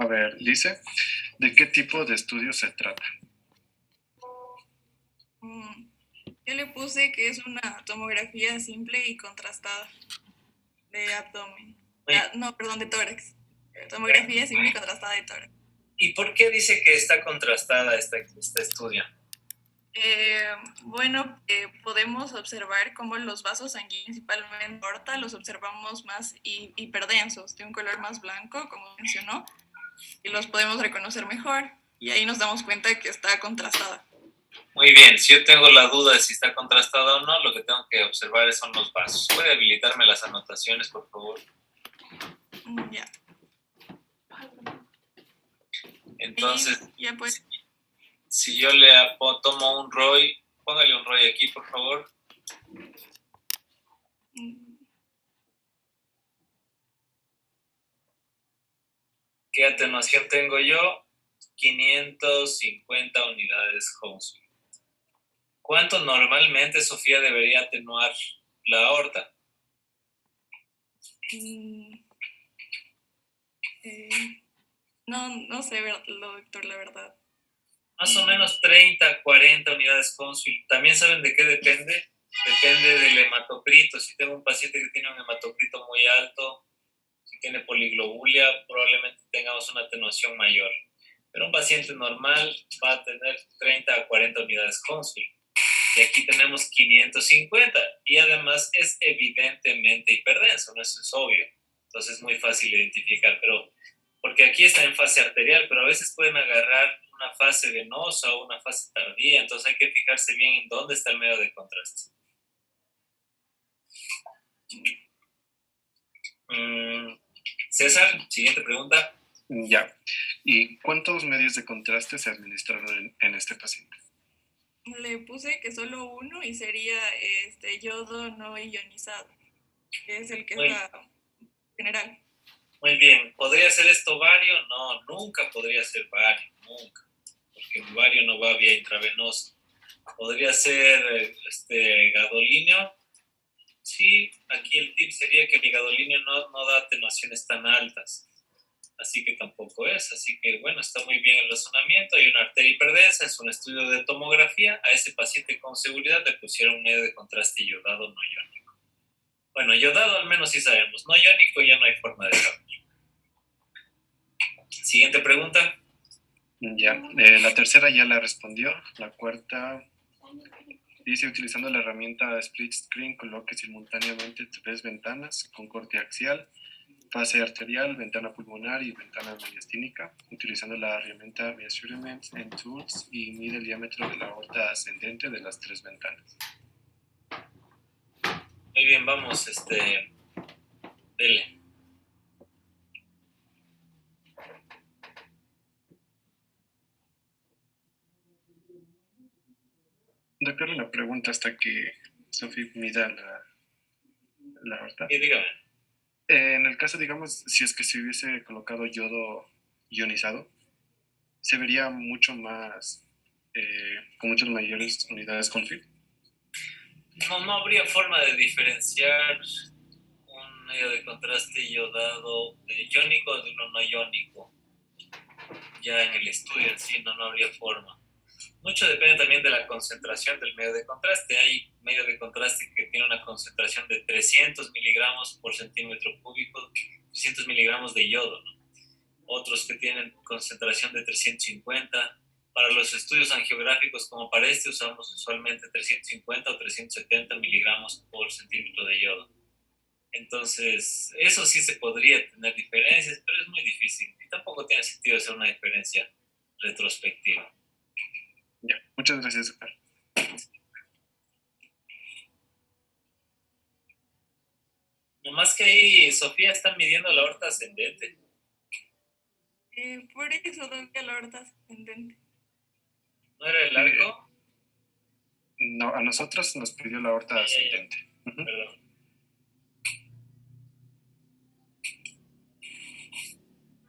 A ver, dice, ¿de qué tipo de estudio se trata? Mm, Yo le puse que es una tomografía simple y contrastada de abdomen. Muy No, perdón, de tórax. bien. Tomografía simple y contrastada de tórax. ¿Y por qué dice que está contrastada este estudio? Bueno, podemos observar cómo los vasos sanguíneos, principalmente aorta, los observamos más hiperdensos, de un color más blanco, como mencionó, y los podemos reconocer mejor. Y ahí nos damos cuenta que está contrastada. Muy bien, si yo tengo la duda de si está contrastada o no, lo que tengo que observar son los vasos. ¿Puede habilitarme las anotaciones, por favor? Ya. Entonces, Y ya pues. si yo le tomo un ROI, póngale un ROI aquí, por favor. ¿Qué atenuación tengo yo? 550 unidades Hounsfield. ¿Cuánto normalmente, Sofía, debería atenuar la aorta? No sé, doctor, la verdad. Más o menos 30, 40 unidades Hounsfield. ¿También saben de qué depende? Depende del hematocrito. Si tengo un paciente que tiene un hematocrito muy alto, si tiene poliglobulia, probablemente tengamos una atenuación mayor. Pero un paciente normal va a tener 30 a 40 unidades Hounsfield. Y aquí tenemos 550. Y además es evidentemente hiperdenso, ¿no? Eso es obvio. Entonces es muy fácil identificar, pero porque aquí está en fase arterial, pero a veces pueden agarrar una fase venosa o una fase tardía, entonces hay que fijarse bien en dónde está el medio de contraste. César, siguiente pregunta. Ya. ¿Y cuántos medios de contraste se administraron en este paciente? Le puse que solo uno y sería yodo no ionizado, que es el que es la general. Muy bien. ¿Podría ser esto bario? No, nunca podría ser bario, nunca, porque el bario no va vía intravenosa. ¿Podría ser gadolíneo? Sí, aquí el tip sería que el gadolíneo no da atenuaciones tan altas, así que tampoco es. Así que bueno, está muy bien el razonamiento. Hay una arteria hiperdensa, es un estudio de tomografía. A ese paciente con seguridad le pusieron un medio de contraste yodado no iónico. Bueno, yodado al menos sí sabemos, no iónico ya no hay forma de saber. Siguiente pregunta. Ya, la tercera ya la respondió. La cuarta dice, utilizando la herramienta Split Screen, coloque simultáneamente 3 ventanas con corte axial, fase arterial, ventana pulmonar y ventana mediastínica, utilizando la herramienta Measurement and Tools, y mide el diámetro de la aorta ascendente de las 3 ventanas. Muy bien, vamos, dele. Doctor, una pregunta hasta que Sofía mida la aorta. Sí, dígame. En el caso, digamos, si es que se hubiese colocado yodo ionizado, se vería mucho más, con muchas mayores unidades Hounsfield. No habría forma de diferenciar un medio de contraste iodado iónico de uno no iónico. Ya en el estudio en sí no habría forma. Mucho depende también de la concentración del medio de contraste. Hay medio de contraste que tiene una concentración de 300 miligramos por centímetro cúbico, 300 miligramos de yodo, ¿no? Otros que tienen concentración de 350. Para los estudios angiográficos como para este usamos usualmente 350 o 370 miligramos por centímetro de yodo. Entonces, eso sí se podría tener diferencias, pero es muy difícil y tampoco tiene sentido hacer una diferencia retrospectiva. Ya, muchas gracias, doctor. Nomás que ahí, Sofía, está midiendo la aorta ascendente. Por eso doy la aorta ascendente. ¿No era el arco? No, a nosotros nos pidió la aorta ascendente. Perdón.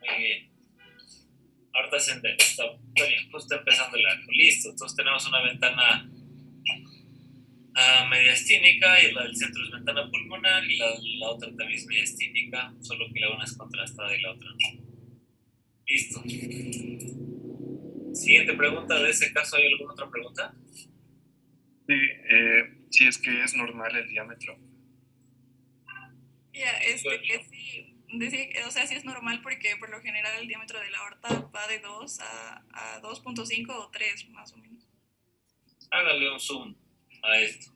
Muy bien. Aorta ascendente. Está bien, justo empezando el arco. Listo. Entonces tenemos una ventana mediastínica y la del centro es ventana pulmonar y la otra también es mediastínica, solo que la una es contrastada y la otra no. Listo. Siguiente pregunta. ¿De ese caso hay alguna otra pregunta? Sí, si es que es normal el diámetro. Ya, sí, o sea, sí es normal porque por lo general el diámetro de la aorta va de 2 a 2.5 o 3 más o menos. Hágale un zoom a esto.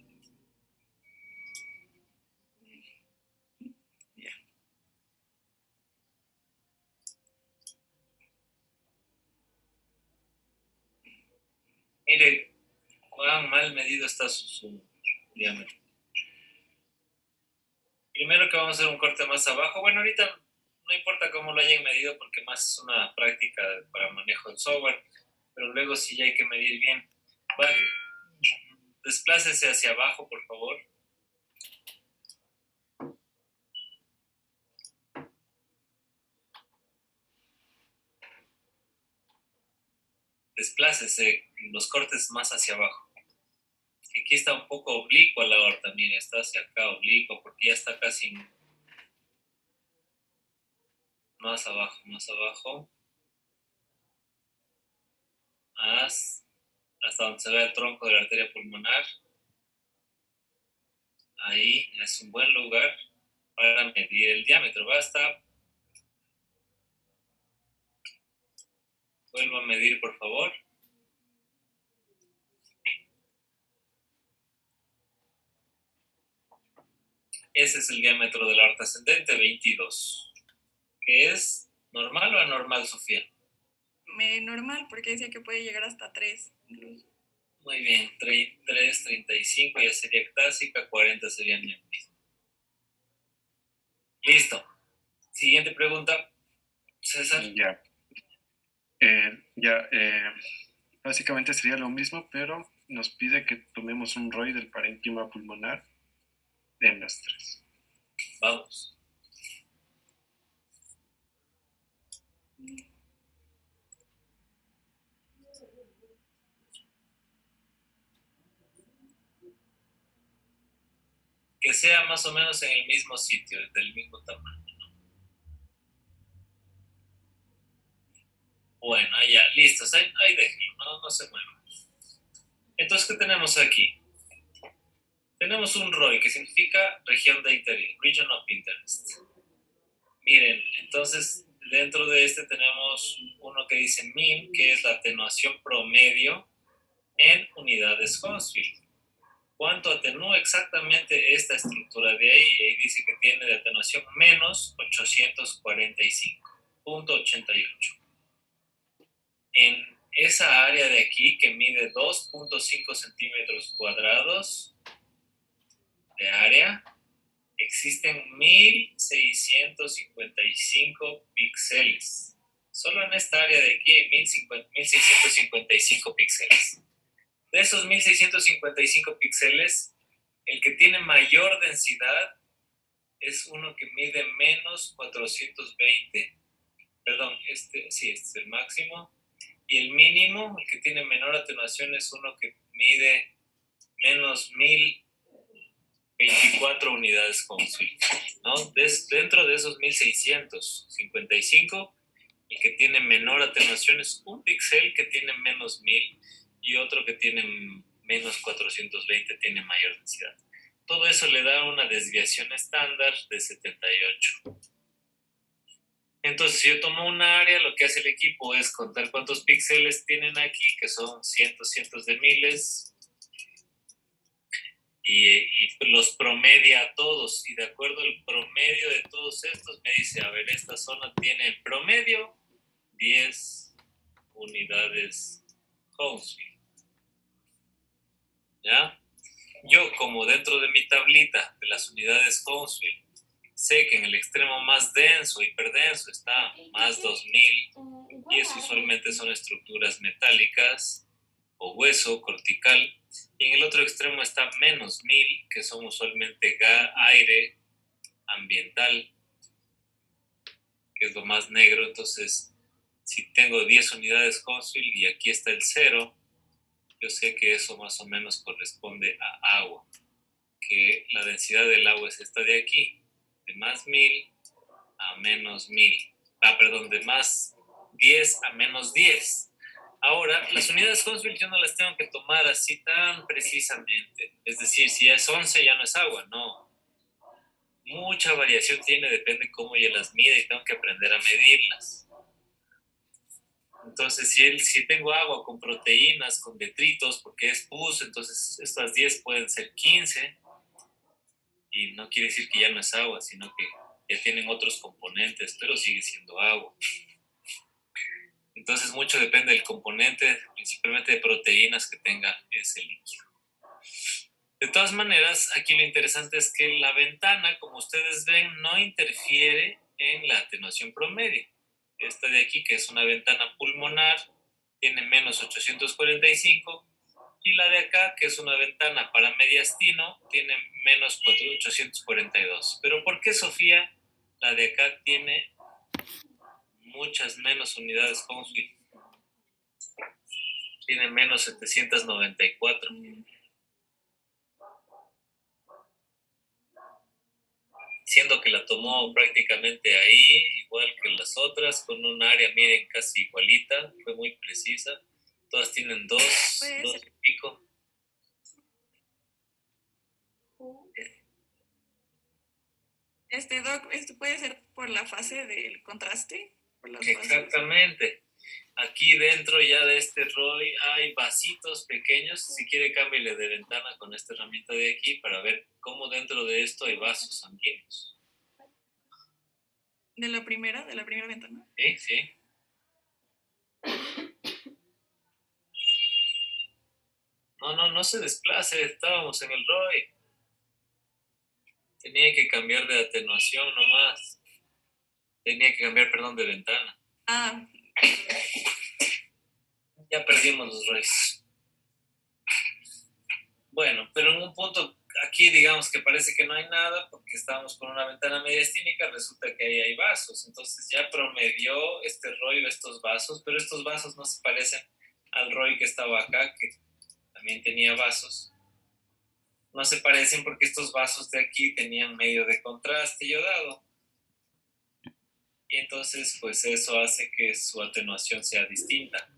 Ya. Mire cuán mal medido está su diámetro. Primero que vamos a hacer un corte más abajo. Bueno, ahorita no importa cómo lo hayan medido porque más es una práctica para manejo del software, pero luego sí ya hay que medir bien. Desplácese hacia abajo, por favor. Desplácese los cortes más hacia abajo. Aquí está un poco oblicua la aorta, mire, está hacia acá oblicua porque ya está casi más abajo, más abajo. Hasta donde se ve el tronco de la arteria pulmonar. Ahí es un buen lugar para medir el diámetro. Basta. Vuelvo a medir, por favor. Ese es el diámetro de la aorta ascendente, 22. ¿Qué es normal o anormal, Sofía? Normal, porque decía que puede llegar hasta 3 incluso. Muy bien, 3, 35 ya sería ectásica, 40 sería neurisma. Listo. Siguiente pregunta, César. Básicamente sería lo mismo, pero nos pide que tomemos un ROI del parénquima pulmonar en las 3. Vamos. Que sea más o menos en el mismo sitio, del mismo tamaño. Bueno, ya, listos. Ahí déjenlo, no se muevan. Entonces, ¿qué tenemos aquí? Tenemos un ROI, que significa región de interés, Region of Interest. Miren, entonces, dentro de este tenemos uno que dice min, que es la atenuación promedio en unidades Hounsfield. ¿Cuánto atenúa exactamente esta estructura de ahí? Y ahí dice que tiene de atenuación menos 845.88. En esa área de aquí que mide 2.5 centímetros cuadrados de área, existen 1655 píxeles. Solo en esta área de aquí hay 1655 píxeles. De esos 1655 píxeles, el que tiene mayor densidad es uno que mide menos 420. Perdón, este es el máximo. Y el mínimo, el que tiene menor atenuación, es uno que mide menos 1024 unidades Hounsfield, ¿no? Dentro de esos 1655, el que tiene menor atenuación es un píxel que tiene menos 1000 y otro que tiene menos 420 tiene mayor densidad. Todo eso le da una desviación estándar de 78. Entonces, si yo tomo una área, lo que hace el equipo es contar cuántos píxeles tienen aquí, que son cientos de miles, y los promedia a todos. Y de acuerdo al promedio de todos estos, me dice, a ver, esta zona tiene en promedio 10 unidades Hounsfield. ¿Ya? Yo, como dentro de mi tablita de las unidades Hounsfield, sé que en el extremo más denso, hiperdenso, está más 2000, y eso usualmente son estructuras metálicas o hueso cortical, y en el otro extremo está menos 1000, que son usualmente aire ambiental, que es lo más negro. Entonces, si tengo 10 unidades Hounsfield y aquí está el 0, yo sé que eso más o menos corresponde a agua, que la densidad del agua es esta de aquí, de más 1000 a menos 1000. De más 10 a menos 10. Ahora, las unidades Hounsfield yo no las tengo que tomar así tan precisamente. Es decir, si es 11 ya no es agua, no. Mucha variación tiene, depende cómo yo las mide y tengo que aprender a medirlas. Entonces, si tengo agua con proteínas, con detritos, porque es pus, entonces estas 10 pueden ser 15 y no quiere decir que ya no es agua, sino que ya tienen otros componentes, pero sigue siendo agua. Entonces, mucho depende del componente, principalmente de proteínas que tenga ese líquido. De todas maneras, aquí lo interesante es que la ventana, como ustedes ven, no interfiere en la atenuación promedio. Esta de aquí, que es una ventana pulmonar, tiene menos 845, y la de acá, que es una ventana para mediastino, tiene menos 842. ¿Pero por qué, Sofía, la de acá tiene muchas menos unidades Hounsfield? Tiene menos 794. Siendo que la tomó prácticamente ahí, igual que las otras, con un área, miren, casi igualita, fue muy precisa. Todas tienen dos y pico. Doc, esto puede ser por la fase del contraste. Por las Exactamente. Aquí dentro ya de este ROI hay vasitos pequeños. Si quiere, cámbiale de ventana con esta herramienta de aquí para ver cómo dentro de esto hay vasos sanguíneos. ¿De la primera ventana? Sí, sí. No se desplace, estábamos en el ROI. Tenía que cambiar de atenuación nomás. Tenía que cambiar, perdón, de ventana. Ah. Ya perdimos los ROIs. Bueno, pero en un punto aquí digamos que parece que no hay nada porque estábamos con una ventana mediastínica, resulta que ahí hay vasos. Entonces ya promedió este ROI de estos vasos, pero estos vasos no se parecen al ROI que estaba acá, que también tenía vasos. No se parecen porque estos vasos de aquí tenían medio de contraste yodado. Y entonces pues eso hace que su atenuación sea distinta.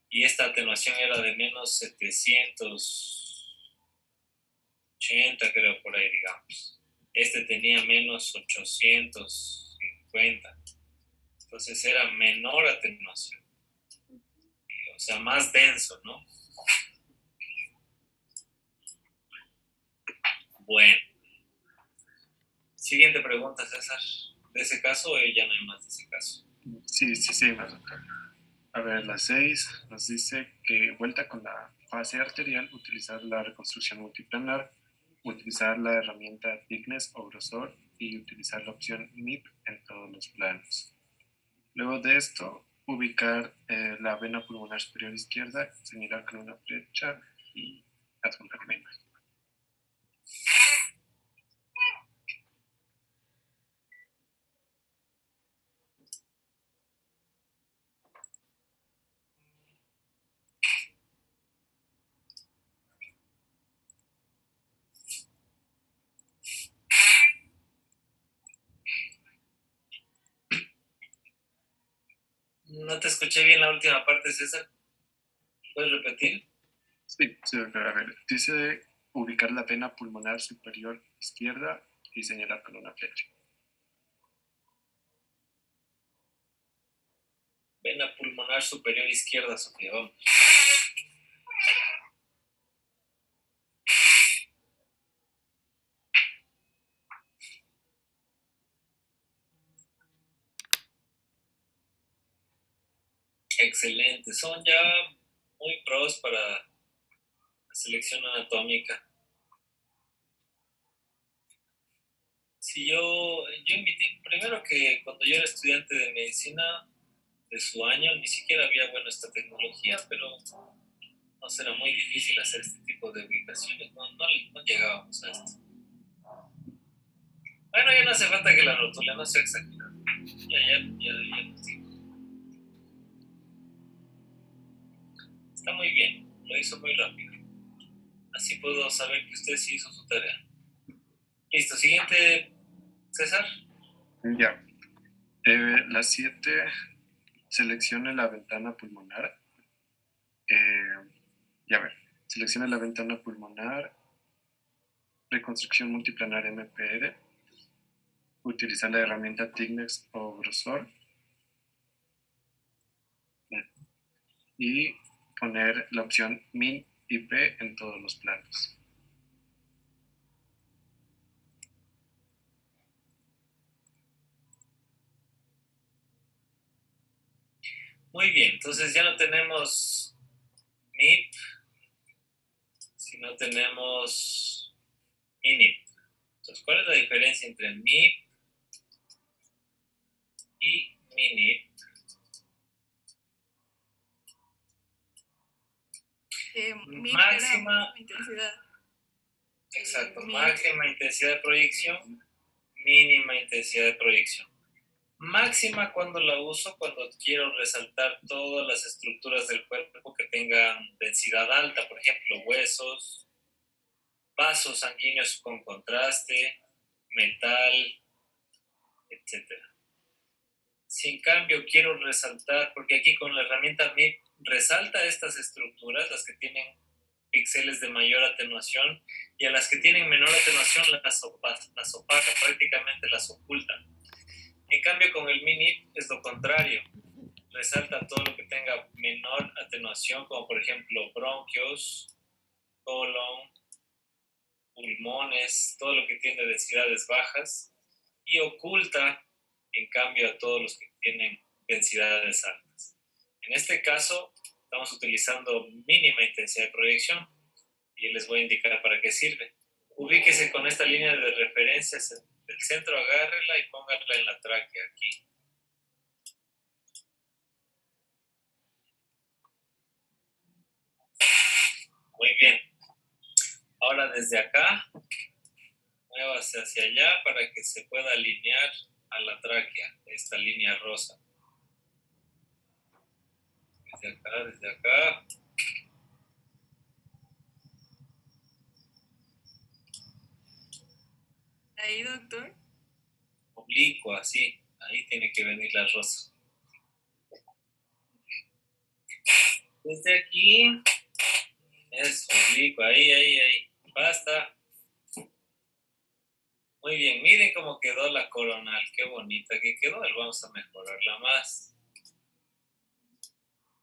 Y esta atenuación era de menos 780, creo, por ahí, digamos. Este tenía menos 850. Entonces era menor atenuación. O sea, más denso, ¿no? Bueno. Siguiente pregunta, César. ¿De ese caso o ya no hay más de ese caso? Sí, más doctor. A ver, la 6 nos dice que vuelta con la fase arterial, utilizar la reconstrucción multiplanar, utilizar la herramienta thickness o grosor y utilizar la opción MIP en todos los planos. Luego de esto, ubicar la vena pulmonar superior izquierda, señalar con una flecha y adjuntar vena. No te escuché bien la última parte, César. ¿Puedes repetir? Sí, doctor. A ver, dice ubicar la vena pulmonar superior izquierda y señalar con una flecha. Vena pulmonar superior izquierda, Sofía, vamos. Excelente. Son ya muy pros para la selección anatómica. Si yo en mi tiempo, primero que cuando yo era estudiante de medicina de su año, ni siquiera había, esta tecnología, pero no será muy difícil hacer este tipo de ubicaciones. No llegábamos a esto. Bueno, ya no hace falta que la rotule, no sea exagerado. Ya nos digo. Está muy bien, lo hizo muy rápido. Así puedo saber que usted sí hizo su tarea. Listo, siguiente, César. Ya. La 7 seleccione la ventana pulmonar. Seleccione la ventana pulmonar, reconstrucción multiplanar MPR, utilizar la herramienta Tignex o grosor y poner la opción Min IP en todos los planos. Muy bien, entonces ya no tenemos MIP, sino tenemos MINIP. Entonces, ¿cuál es la diferencia entre MIP y MINIP? Máxima intensidad. Exacto, máxima intensidad de proyección, mínima intensidad de proyección. Máxima cuando la uso, cuando quiero resaltar todas las estructuras del cuerpo que tengan densidad alta, por ejemplo, huesos, vasos sanguíneos con contraste, metal, etc. Si en cambio quiero resaltar, porque aquí con la herramienta MIP resalta estas estructuras, las que tienen píxeles de mayor atenuación, y a las que tienen menor atenuación las opaca, prácticamente las oculta. En cambio con el MINIP es lo contrario, resalta todo lo que tenga menor atenuación, como por ejemplo bronquios, colon, pulmones, todo lo que tiene densidades bajas, y oculta en cambio a todos los que tienen densidades altas. En este caso estamos utilizando mínima intensidad de proyección y les voy a indicar para qué sirve. Ubíquese con esta línea de referencias del centro, agárrela y póngala en la tráquea aquí. Muy bien. Ahora desde acá, muévase hacia allá para que se pueda alinear a la tráquea, esta línea rosa. Desde acá. Ahí, doctor. Oblicua, así. Ahí tiene que venir la rosa. Desde aquí. Es oblicua, ahí. Basta. Muy bien, miren cómo quedó la coronal. Qué bonita que quedó. Vamos a mejorarla más.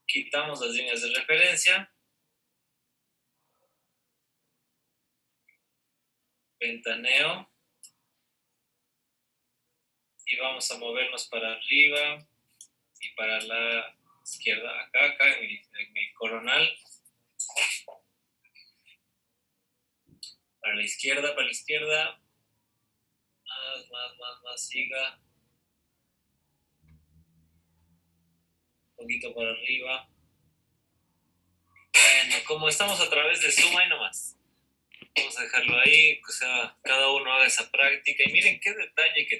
Quitamos las líneas de referencia. Ventaneo. Y vamos a movernos para arriba y para la izquierda. Acá en el coronal. Para la izquierda. Más, siga. Un poquito para arriba. Bueno, como estamos a través de Zoom, ahí nomás. Vamos a dejarlo ahí, o sea, cada uno haga esa práctica. Y miren qué detalle que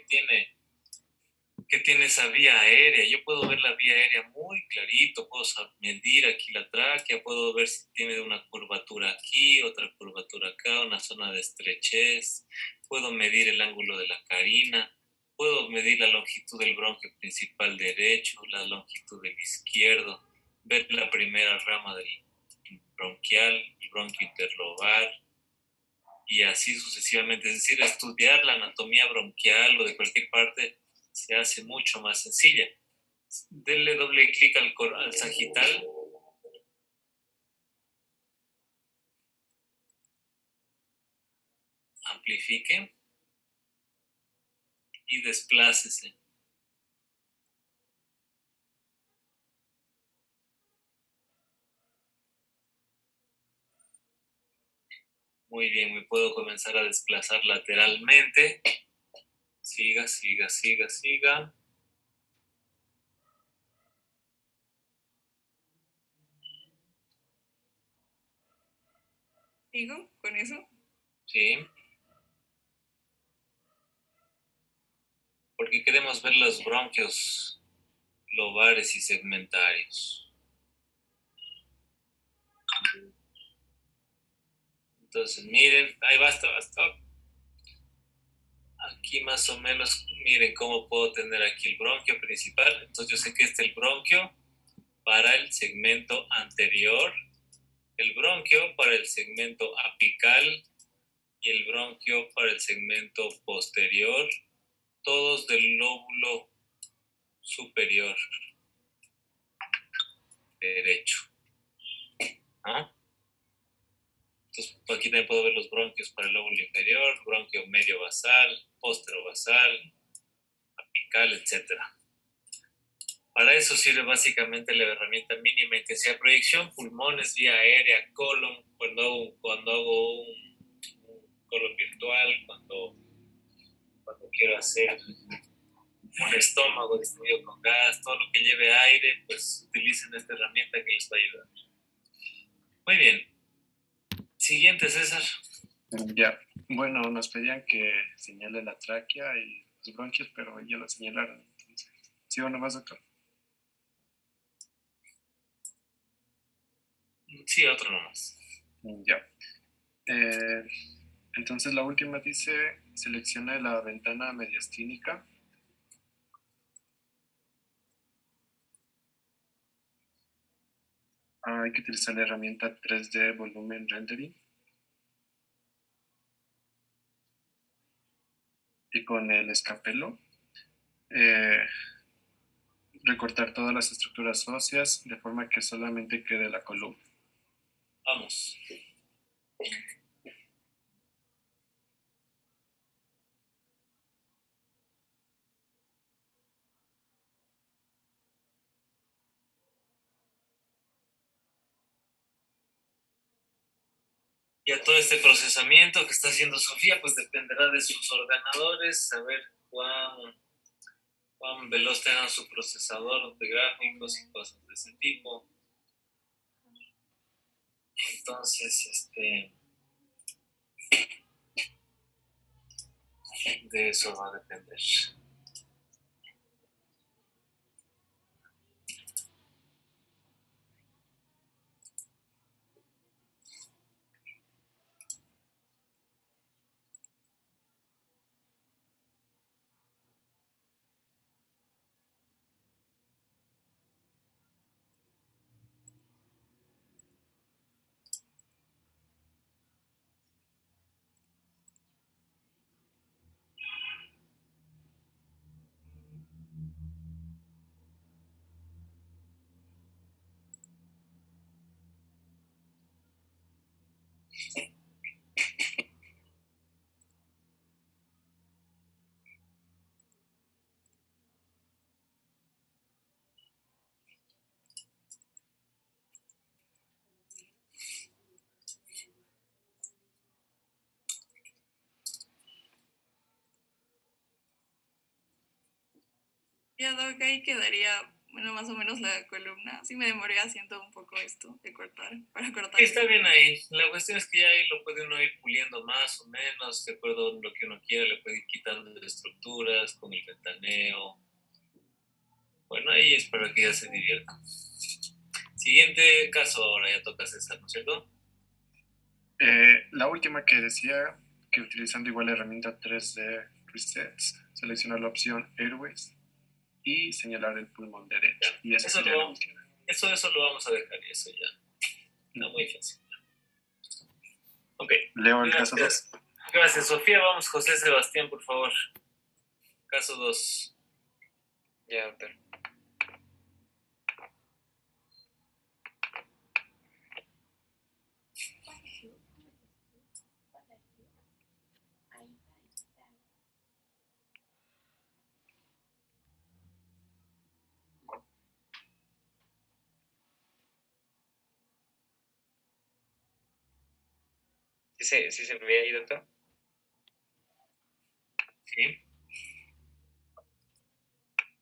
tiene esa vía aérea. Yo puedo ver la vía aérea muy clarito, puedo medir aquí la tráquea, puedo ver si tiene una curvatura aquí, otra curvatura acá, una zona de estrechez, puedo medir el ángulo de la carina, puedo medir la longitud del bronquio principal derecho, la longitud del izquierdo, ver la primera rama del bronquial, el bronquio interlobar, y así sucesivamente. Es decir, estudiar la anatomía bronquial o de cualquier parte se hace mucho más sencilla. Denle doble clic al sagital. Amplifique. Y desplácese. Muy bien, me puedo comenzar a desplazar lateralmente. Siga. ¿Sigo con eso? Sí. Porque queremos ver los bronquios lobares y segmentarios. Entonces, miren, ahí basta. Aquí más o menos, miren cómo puedo tener aquí el bronquio principal. Entonces yo sé que este es el bronquio para el segmento anterior, el bronquio para el segmento apical y el bronquio para el segmento posterior, todos del lóbulo superior derecho. ¿Ah? Entonces aquí también puedo ver los bronquios para el lóbulo inferior, bronquio medio basal, postero basal, apical, etc. Para eso sirve básicamente la herramienta mínima que sea proyección, pulmones, vía aérea, colon, cuando hago un colon virtual, cuando quiero hacer un estómago distribuido con gas, todo lo que lleve aire, pues utilicen esta herramienta que les va a ayudar. Muy bien. Siguiente, César. Ya. Bueno, nos pedían que señale la tráquea y los bronquios, pero ya lo señalaron. Entonces, ¿sigo nomás, doctor? Sí, otro nomás. Ya. Entonces la última dice, seleccione la ventana mediastínica. Hay que utilizar la herramienta 3D Volumen Rendering. Y con el escapelo, recortar todas las estructuras óseas de forma que solamente quede la columna. Vamos. Ya todo este procesamiento que está haciendo Sofía, pues dependerá de sus ordenadores, saber cuán veloz tengan su procesador de gráficos y cosas de ese tipo. Entonces, de eso va a depender. Ya, Doc, ahí quedaría, bueno, más o menos la columna. Sí me demoré haciendo un poco esto de cortar, para cortar. Está bien ahí. La cuestión es que ya ahí lo puede uno ir puliendo más o menos, de acuerdo a lo que uno quiera, le puede ir quitando de estructuras con el ventaneo. Bueno, ahí es para que ya se divierta. Siguiente caso, ahora ya toca César, ¿no es cierto? La última que decía que utilizando igual la herramienta 3D Resets, seleccionar la opción Airways y señalar el pulmón derecho. Y esa sería la última. Eso lo vamos a dejar y eso ya. Está muy fácil. Ok. Leo el caso 2. Gracias, Sofía. Vamos, José Sebastián, por favor. Caso 2. Ya, doctor. ¿Sí se ve ahí, doctor? Sí.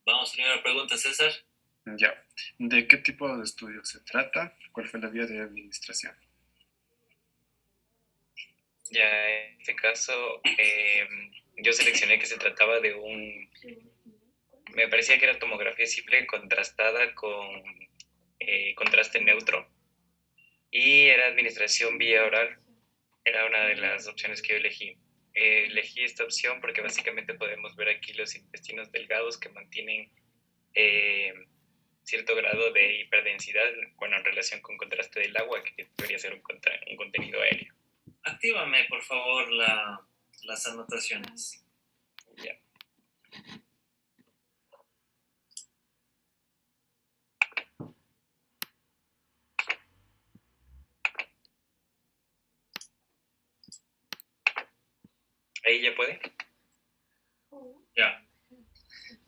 Vamos, primera pregunta, César. Ya. ¿De qué tipo de estudio se trata? ¿Cuál fue la vía de administración? Ya, en este caso, yo seleccioné que se trataba de me parecía que era tomografía simple contrastada con contraste neutro y era administración vía oral, era una de las opciones que yo elegí. elegí esta opción porque básicamente podemos ver aquí los intestinos delgados que mantienen cierto grado de hiperdensidad, bueno, en relación con contraste del agua, que debería ser un contenido aéreo. Actívame, por favor, las anotaciones. Ya. ¿Ahí ya puede? Ya.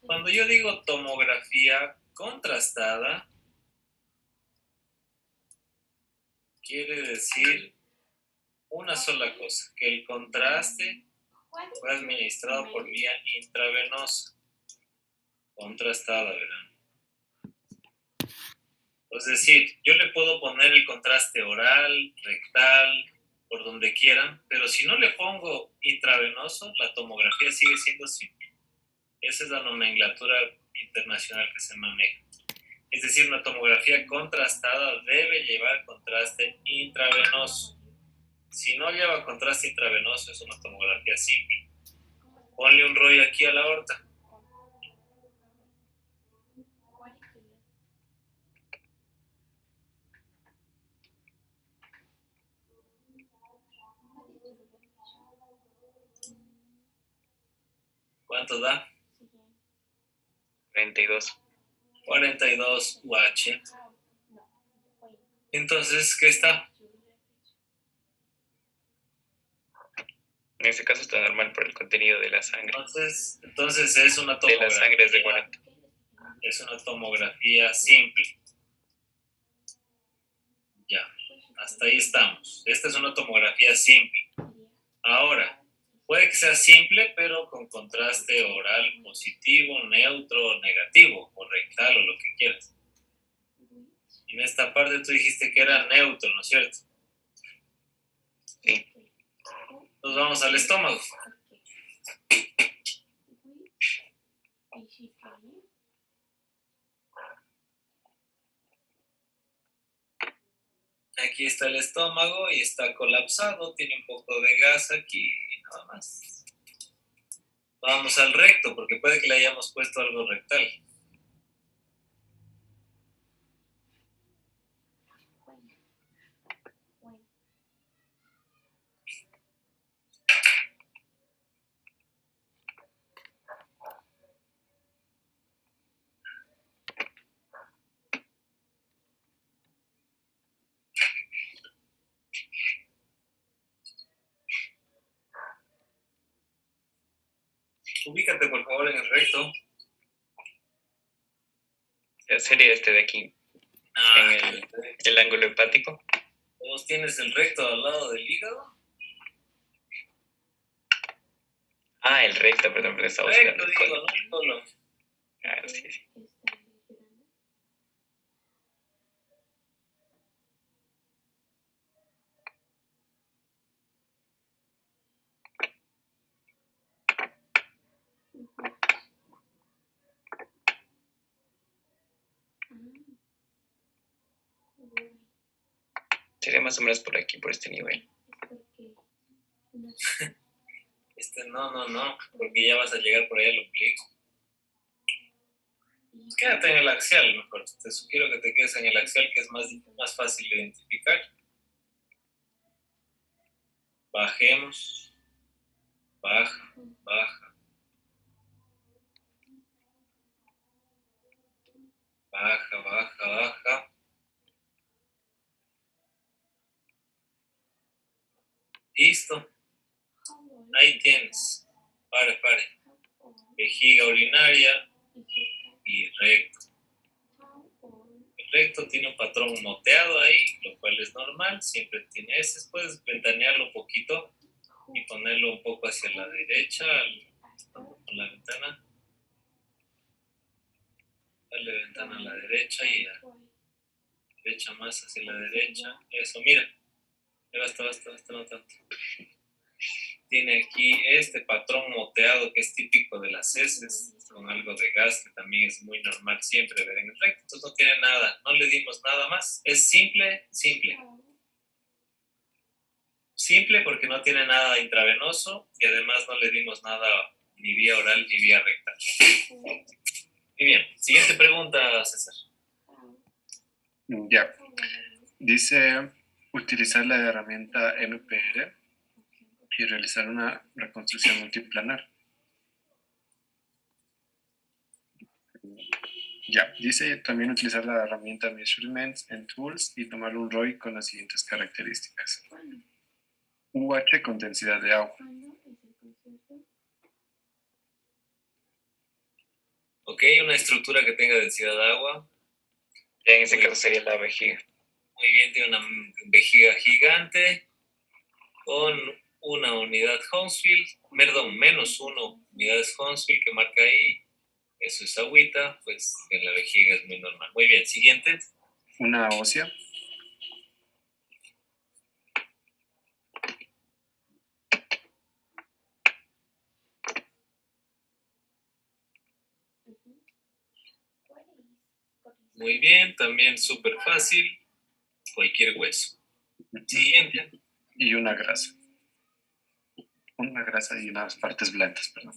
Cuando yo digo tomografía contrastada, quiere decir una sola cosa, que el contraste fue administrado por vía intravenosa, contrastada, ¿verdad? Es decir, yo le puedo poner el contraste oral, rectal, por donde quieran, pero si no le pongo intravenoso, la tomografía sigue siendo simple. Esa es la nomenclatura internacional que se maneja. Es decir, una tomografía contrastada debe llevar contraste intravenoso. Si no lleva contraste intravenoso, es una tomografía simple. Ponle un rollo aquí a la aorta. ¿Cuánto da? 42. 42 UH. Entonces, ¿qué está? En este caso está normal por el contenido de la sangre. Entonces es una De tomografía. la sangre es de 40. Es una tomografía simple. Ya, hasta ahí estamos. Esta es una tomografía simple. Ahora, puede que sea simple, pero con contraste oral positivo, neutro, negativo, o rectal, o lo que quieras. En esta parte tú dijiste que era neutro, ¿no es cierto? Sí. Nos vamos al estómago. Aquí está el estómago y está colapsado, tiene un poco de gas aquí y nada más. Vamos al recto, porque puede que le hayamos puesto algo rectal. Ubícate por favor en el recto. Sería este de aquí, en el ángulo hepático. ¿Vos tienes el recto al lado del hígado? Ah, el recto, perdón, pero estaba buscando Recto, el digo, colon. no el colon. Ah, sí, sí. Sería más o menos por aquí, por este nivel. No, porque ya vas a llegar por ahí al ombligo. Quédate en el axial, mejor. Te sugiero que te quedes en el axial, que es más fácil de identificar. Bajemos. Baja, baja. Baja, baja, baja. Listo. Ahí tienes. Pare. Vejiga urinaria y recto. El recto tiene un patrón moteado ahí, lo cual es normal. Siempre tiene ese. Puedes ventanearlo un poquito y ponerlo un poco hacia la derecha, con la ventana. Dale ventana a la derecha y a la derecha más hacia la derecha. Eso, mira. Basta, no tanto. Tiene aquí este patrón moteado que es típico de las heces, con algo de gas que también es muy normal siempre ver en el recto. Entonces no tiene nada, no le dimos nada más. Es simple. simple porque no tiene nada intravenoso y además no le dimos nada ni vía oral ni vía rectal. Muy bien, siguiente pregunta, César. Ya. Dice utilizar la herramienta MPR y realizar una reconstrucción multiplanar. Ya, dice también utilizar la herramienta Measurements and Tools y tomar un ROI con las siguientes características. UH con densidad de agua. Ok, una estructura que tenga densidad de agua. Ya en ese caso sería la vejiga. Muy bien, tiene una vejiga gigante con una unidad Hounsfield, perdón, menos 1 unidades Hounsfield que marca ahí. Eso es agüita, pues en la vejiga es muy normal. Muy bien, siguiente. Una ósea. Muy bien, también súper fácil. Cualquier hueso. Siguiente. Y una grasa. Una grasa y unas partes blandas, perdón.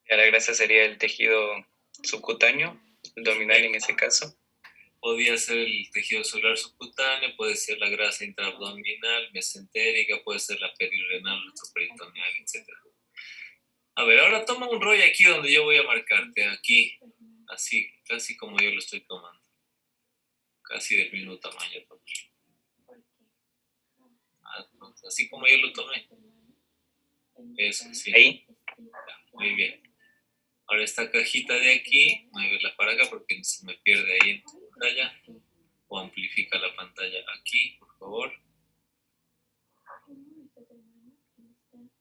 Ya la grasa sería el tejido subcutáneo, abdominal en ese caso. Podría ser el tejido celular subcutáneo, puede ser la grasa intraabdominal, mesentérica, puede ser la perirenal, retroperitoneal, etc. A ver, ahora toma un rollo aquí donde yo voy a marcarte, aquí, así, casi como yo lo estoy tomando. Casi del mismo tamaño también. Así como yo lo tomé. Eso, sí. Ahí. Muy bien. Ahora esta cajita de aquí, muévela para acá porque se me pierde ahí en tu pantalla. O amplifica la pantalla aquí, por favor.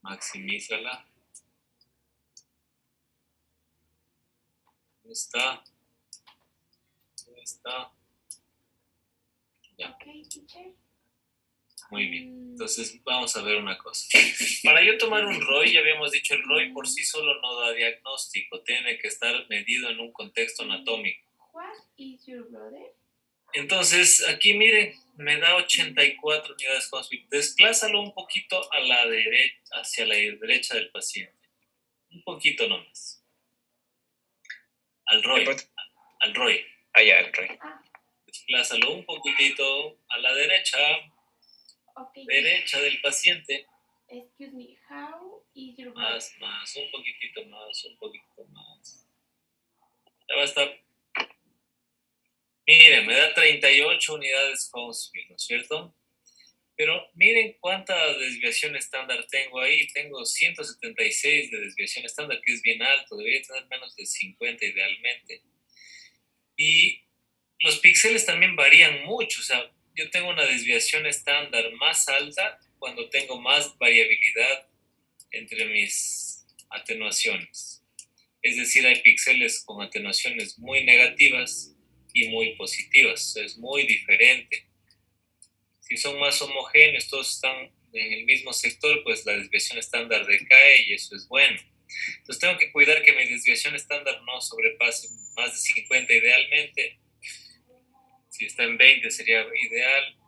Maximízala. ¿Dónde está? ¿Dónde está? Ya. Muy bien. Entonces vamos a ver una cosa. Para yo tomar un ROI, ya habíamos dicho, el ROI por sí solo no da diagnóstico. Tiene que estar medido en un contexto anatómico. Entonces, aquí miren, me da 84 unidades Hounsfield. Desplázalo un poquito a la derecha, hacia la derecha del paciente. Un poquito nomás. Al ROI. Al ROI. Allá el ROI. Desplázalo un poquitito a la derecha. Derecha del paciente. Excuse me, how is your Más, un poquitito más. Ya va a estar. Miren, me da 38 unidades Hounsfield, ¿no es cierto? Pero miren cuánta desviación estándar tengo ahí. Tengo 176 de desviación estándar, que es bien alto. Debería tener menos de 50 idealmente. Y los píxeles también varían mucho. O sea, yo tengo una desviación estándar más alta cuando tengo más variabilidad entre mis atenuaciones. Es decir, hay píxeles con atenuaciones muy negativas y muy positivas. Es muy diferente. Si son más homogéneos, todos están en el mismo sector, pues la desviación estándar decae y eso es bueno. Entonces tengo que cuidar que mi desviación estándar no sobrepase más de 50 idealmente. Si está en 20 sería ideal.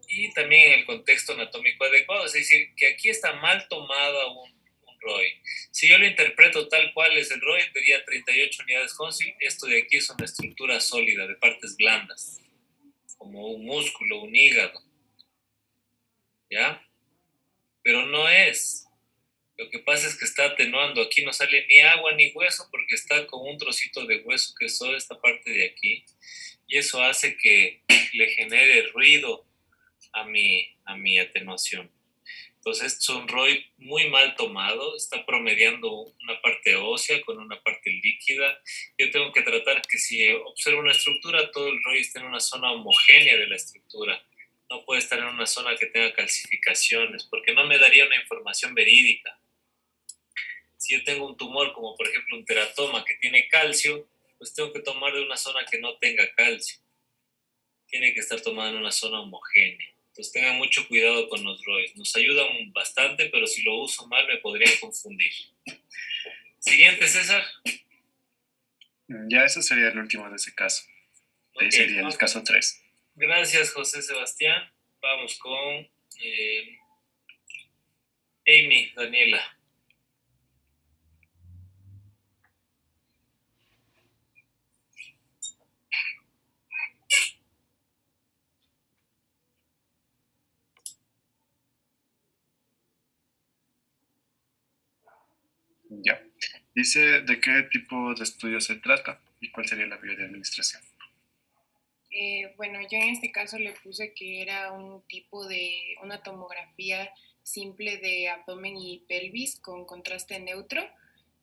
Y también en el contexto anatómico adecuado. Es decir, que aquí está mal tomada un ROI. Si yo lo interpreto tal cual es el ROI, tendría 38 unidades Hounsfield. Esto de aquí es una estructura sólida de partes blandas, como un músculo, un hígado. ¿Ya? Pero no es. Lo que pasa es que está atenuando. Aquí no sale ni agua ni hueso porque está con un trocito de hueso que es toda esta parte de aquí. Y eso hace que le genere ruido a mi atenuación. Entonces es un ROI muy mal tomado, está promediando una parte ósea con una parte líquida. Yo tengo que tratar que si observo una estructura, todo el ROI esté en una zona homogénea de la estructura. No puede estar en una zona que tenga calcificaciones, porque no me daría una información verídica. Si yo tengo un tumor, como por ejemplo un teratoma que tiene calcio, pues tengo que tomar de una zona que no tenga calcio. Tiene que estar tomada en una zona homogénea. Entonces tengan mucho cuidado con los ROIs. Nos ayudan bastante, pero si lo uso mal me podrían confundir. Siguiente, César. Ya ese sería el último de ese caso. Okay, Sería el caso 3. Gracias, José Sebastián. Vamos con Amy, Daniela. Ya. Dice de qué tipo de estudio se trata y cuál sería la vía de administración. Bueno, yo en este caso le puse que era un tipo de una tomografía simple de abdomen y pelvis con contraste neutro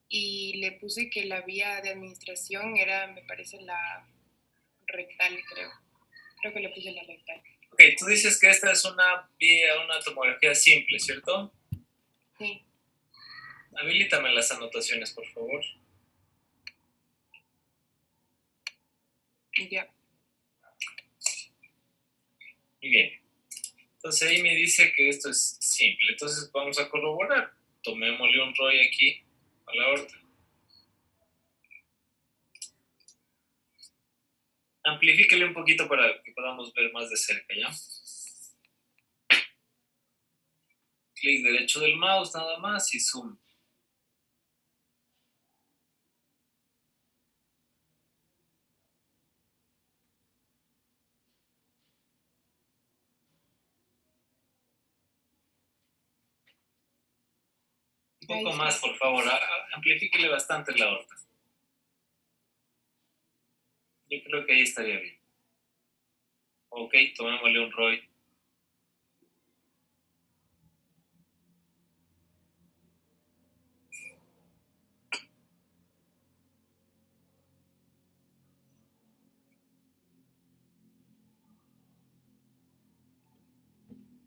y le puse que la vía de administración era, me parece, la rectal, creo. Creo que le puse la rectal. Ok, tú dices que esta es una tomografía simple, ¿cierto? Sí. Habilítame las anotaciones, por favor. Ya. Muy bien. Entonces ahí me dice que esto es simple. Entonces vamos a corroborar. Tomémosle un ROI aquí a la aorta. Amplifíquele un poquito para que podamos ver más de cerca, ¿ya? Clic derecho del mouse nada más y zoom. Un poco más, por favor. Amplifíquele bastante la aorta. Yo creo que ahí estaría bien. Ok, tomémosle un ROI.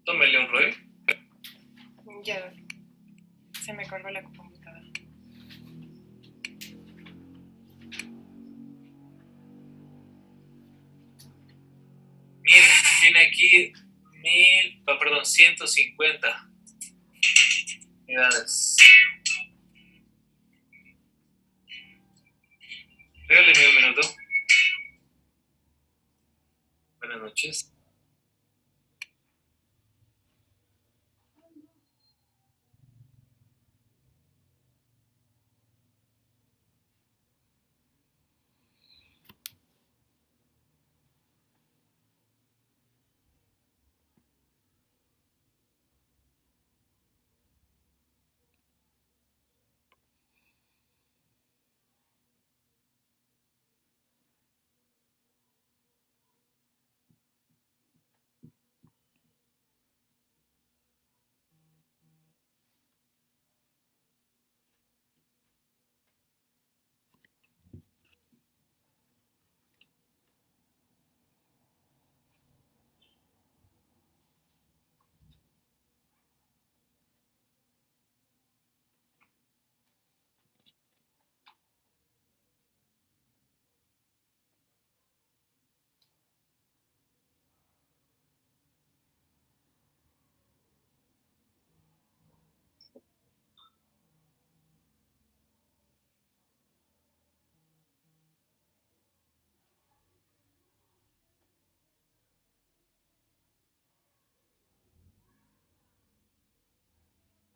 Tómele un ROI. Ya. Se me cargó la computadora. Miren, tiene aquí 150 unidades. Regáleme un minuto. Buenas noches.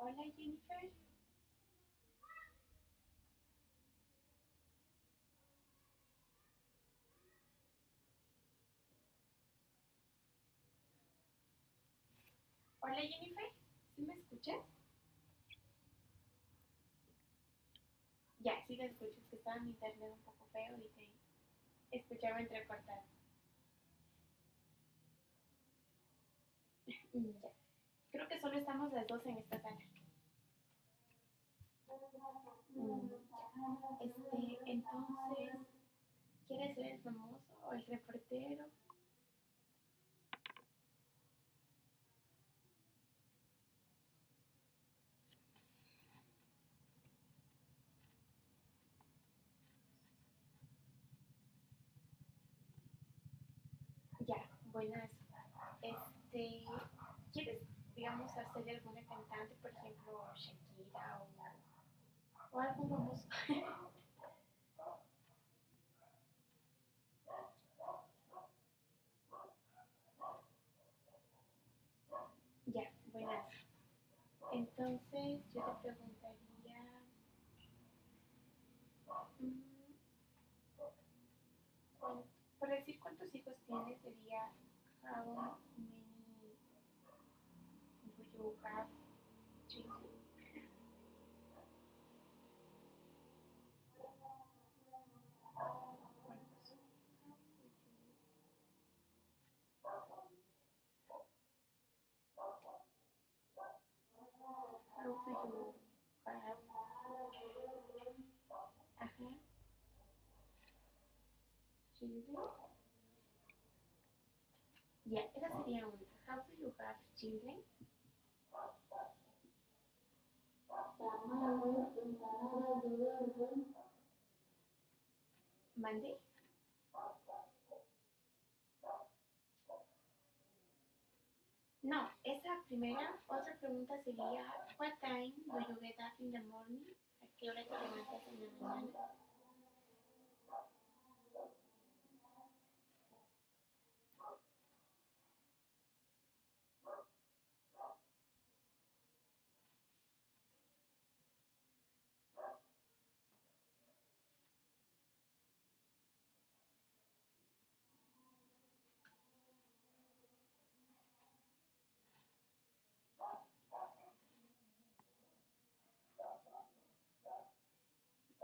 Hola, Jennifer. Hola, Jennifer. ¿Sí me escuchas? Ya, sí te escucho. Es que estaba en internet un poco feo y te escuchaba entrecortado. Ya. Creo que solo estamos las dos en esta sala. Entonces, ¿quieres ser el famoso o el reportero? Ya, buenas. Este, ¿Quieres, digamos, hacerle alguna cantante, por ejemplo, Shakira o algún famoso? Entonces yo te preguntaría, mm, por decir cuántos hijos tienes, sería how many do you have children? ¿Cuántos? How do you have, ajá, children? Ya, esa sería una. How do you have children? ¿Mande? No, esa primera, otra pregunta sería, what time do you get up in the morning? ¿A qué hora te levantas en la mañana?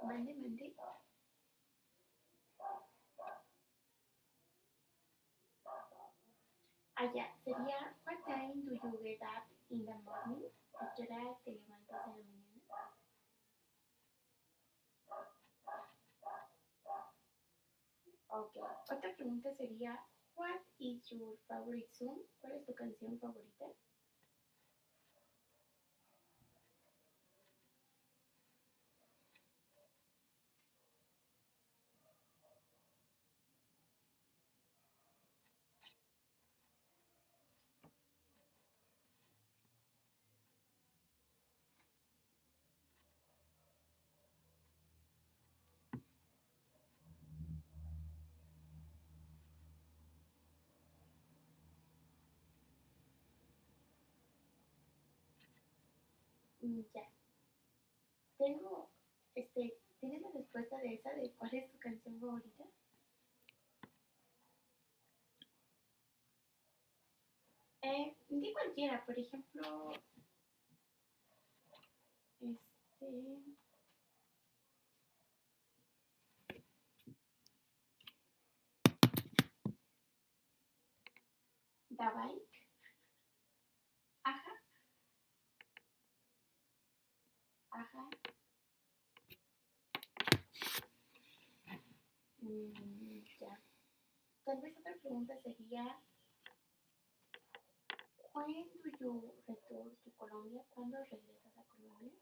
Mande, mande. Ya, sería, what time do you get up in the morning? ¿A qué hora te levantas en la mañana? Ok, otra pregunta sería, what is your favorite song? ¿Cuál es tu canción favorita? Ya, tengo, ¿tienes la respuesta de esa, de cuál es tu canción favorita? Di cualquiera, por ejemplo, The Bike, ajá, ajá. Ya. Tal vez otra pregunta sería, when do you return to Colombia? ¿Cuándo regresas a Colombia?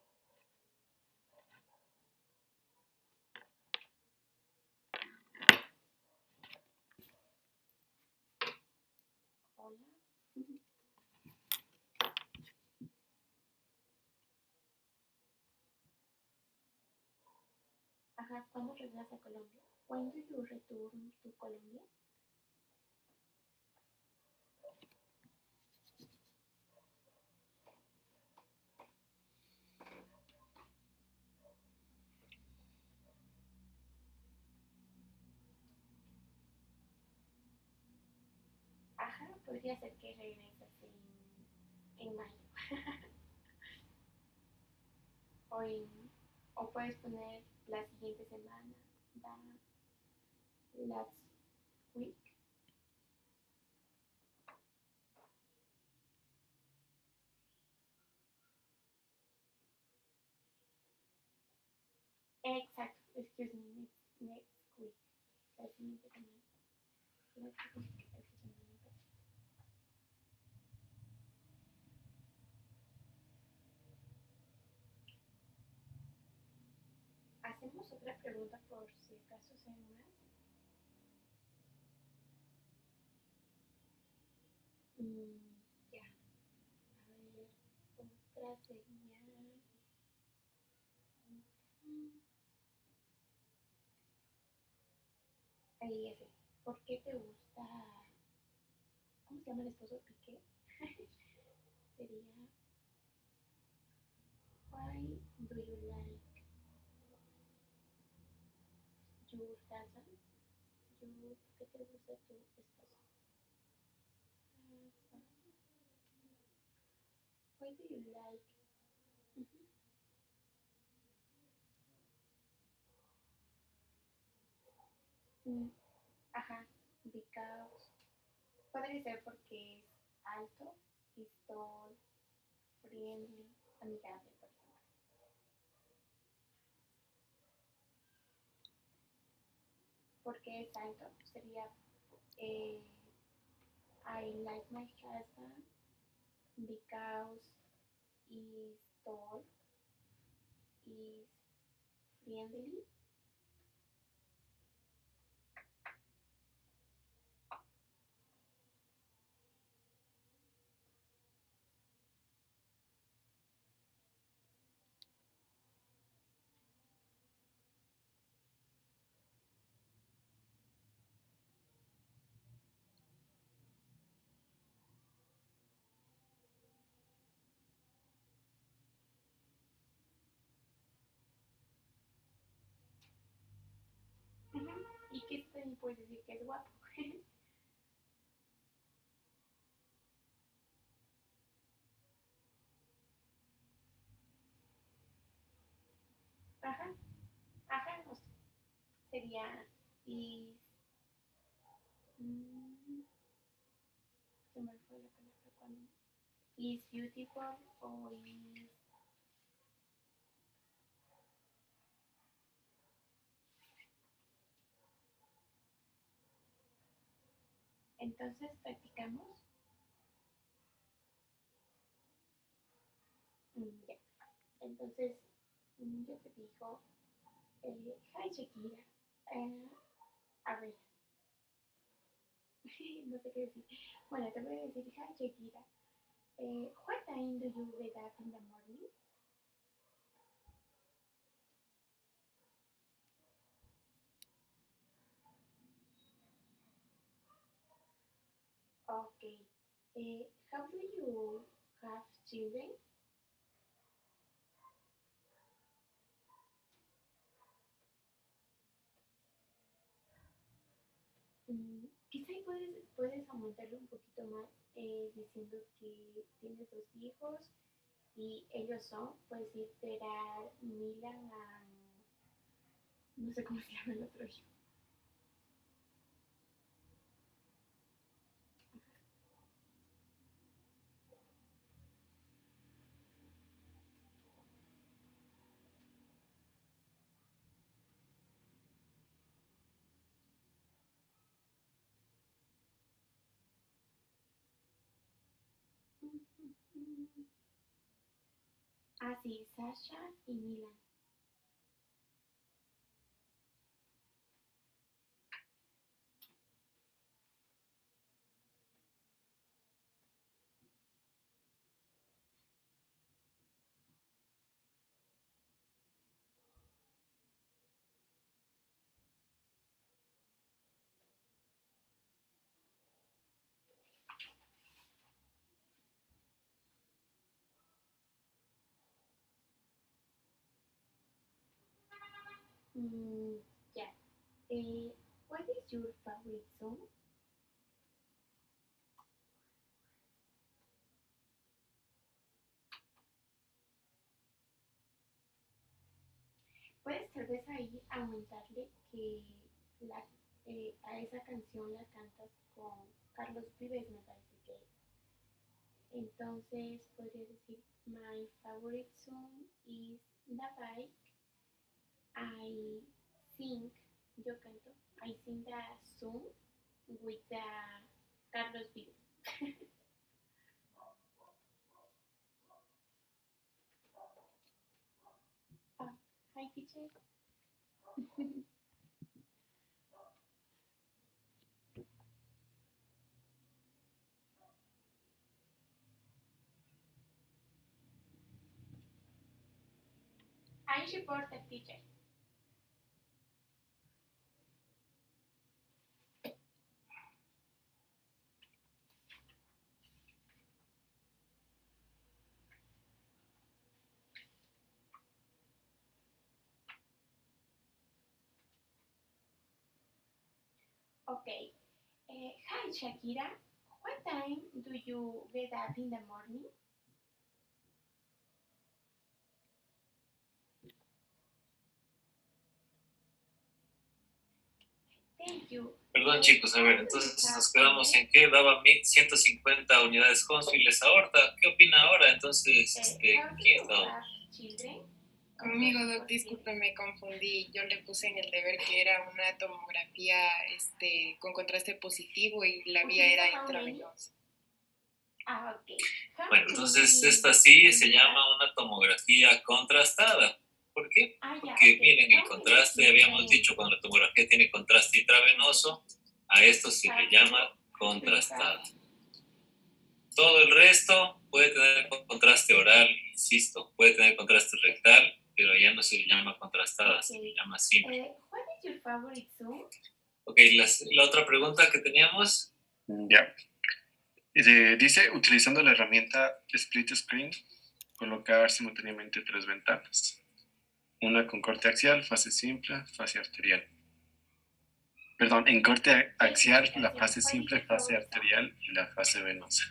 Hola. Ajá, ¿cuándo regresas a Colombia? When do you return to Colombia? Ajá, podría ser que regresas en mayo. o, en, o puedes poner la siguiente semana, the last week. Exacto, excuse me, next week. La siguiente semana. Next week, esta semana empieza. Hacemos otra pregunta por si acaso sean más. Ya. A ver, otra sería. Ahí ese. ¿Por qué te gusta? ¿Cómo se llama el esposo de Piqué? Sería. do you like your husband? ¿Qué te gusta tu esposo? Husband. Why do you like? Ujú. Mm, ajá, because podría ser porque es alto, is tall, friendly, amigable, por ejemplo. Porque es alto, sería eh, I like my husband because is tall, is friendly. Ujú. Y que también puedes decir que es guapo. Ajá, ajá, no sé. Sería is. mm, Se me fue la palabra cuando. Is beautiful o is. Entonces practicamos. Ya. Entonces yo te digo, hi Shakira. Eh, a ver, no sé qué decir. Bueno, te voy a decir, hi Shakira. What time do you get up in the morning? Okay. How do you have children? Quizá puedes aumentarlo un poquito más diciendo que tienes dos hijos y ellos son, puedes decir, there Milan no sé cómo se llama el otro hijo. Ah, sí, Sasha y Milan. Mm, ya. What is your favorite song? Puedes tal vez ahí aumentarle que la, a esa canción la cantas con Carlos Vives, me parece que es. Entonces podría decir, my favorite song is The Bike. I sing, yo canto, I sing the song with the Carlos Vives. Ah, hi teacher. I support the teacher. Okay. Hi, Shakira. What time do you get up in the morning? Thank you. Perdón chicos, a ver, What do you entonces have nos quedamos today? en que daba 150 unidades cónsules aorta. ¿Qué opina ahora? Entonces, Have ¿quién you está? have children? Conmigo, Doc, disculpe, me confundí. Yo le puse en el deber que era una tomografía con contraste positivo y la vía era intravenosa. Ah, ok. How Bueno, entonces many esta sí do se you have? llama una tomografía contrastada. ¿Por qué? Ah, ya, Porque ok. miren, el How many contraste, habíamos children dicho, cuando la tomografía tiene contraste intravenoso, a esto se le llama contrastada. Todo el resto puede tener contraste oral, insisto, puede tener contraste rectal, pero ya no se le llama contrastada, se le llama simple. What is your favorite song? Ok, la otra pregunta que teníamos, Ya. Dice, utilizando la herramienta Split Screen, colocar simultáneamente 3 ventanas. Una con corte axial, fase simple, fase arterial. Perdón, en corte axial, la fase simple, fase arterial y la fase venosa.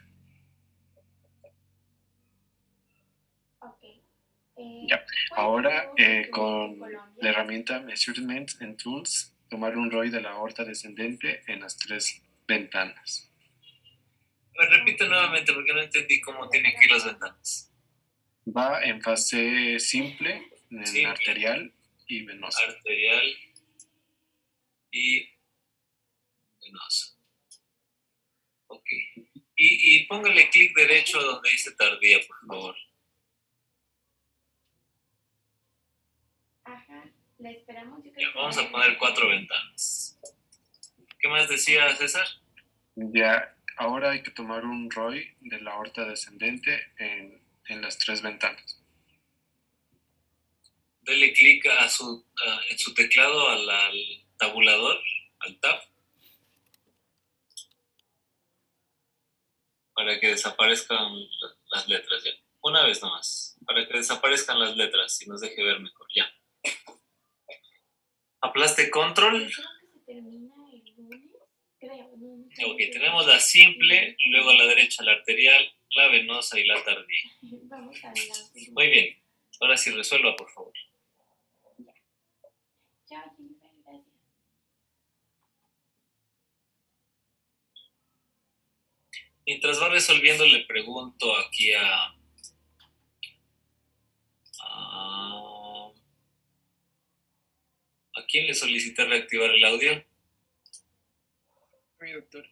Okay. Ya. When Ahora, you go to con Colombia? la herramienta Measurement and Tools, tomar un ROI de la aorta descendente en las 3 ventanas. repite nuevamente porque no entendí cómo tienen que ir las ventanas. Va en fase simple, en Simple. arterial y venosa. Arterial y venosa. Ok. Y póngale clic derecho donde dice tardía, por favor. Ajá. La esperamos. Yo Ya, creo que vamos va a poner 4 ventanas. ¿Qué más decía César? Ya, ahora hay que tomar un ROI de la aorta descendente en las 3 ventanas. Dele clic en su teclado al tabulador, al tab, para que desaparezcan las letras ya. Una vez nomás, para que desaparezcan las letras y nos deje ver mejor, ya. Aplaste control. Creo que se termina el lunes. Creo. No Ok, tenemos la simple, y luego a la derecha la arterial, la venosa y la tardía. Vamos adelante. Muy bien, ahora sí resuelva, por favor. Chao, Jennifer. Gracias. Mientras va resolviendo, le pregunto aquí a quién le solicité reactivar el audio. Mi doctor.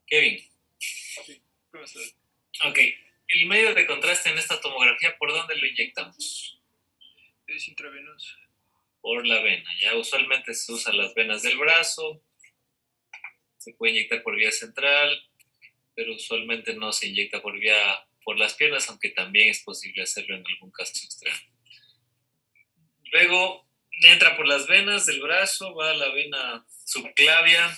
Kevin. Sí, ¿cómo estás? Ok, el medio de contraste en esta tomografía, ¿por dónde lo inyectamos? Es intravenoso. Por la vena. Ya usualmente se usan las venas del brazo, se puede inyectar por vía central, pero usualmente no se inyecta por las piernas, aunque también es posible hacerlo en algún caso extremo. Luego entra por las venas del brazo, va a la vena subclavia,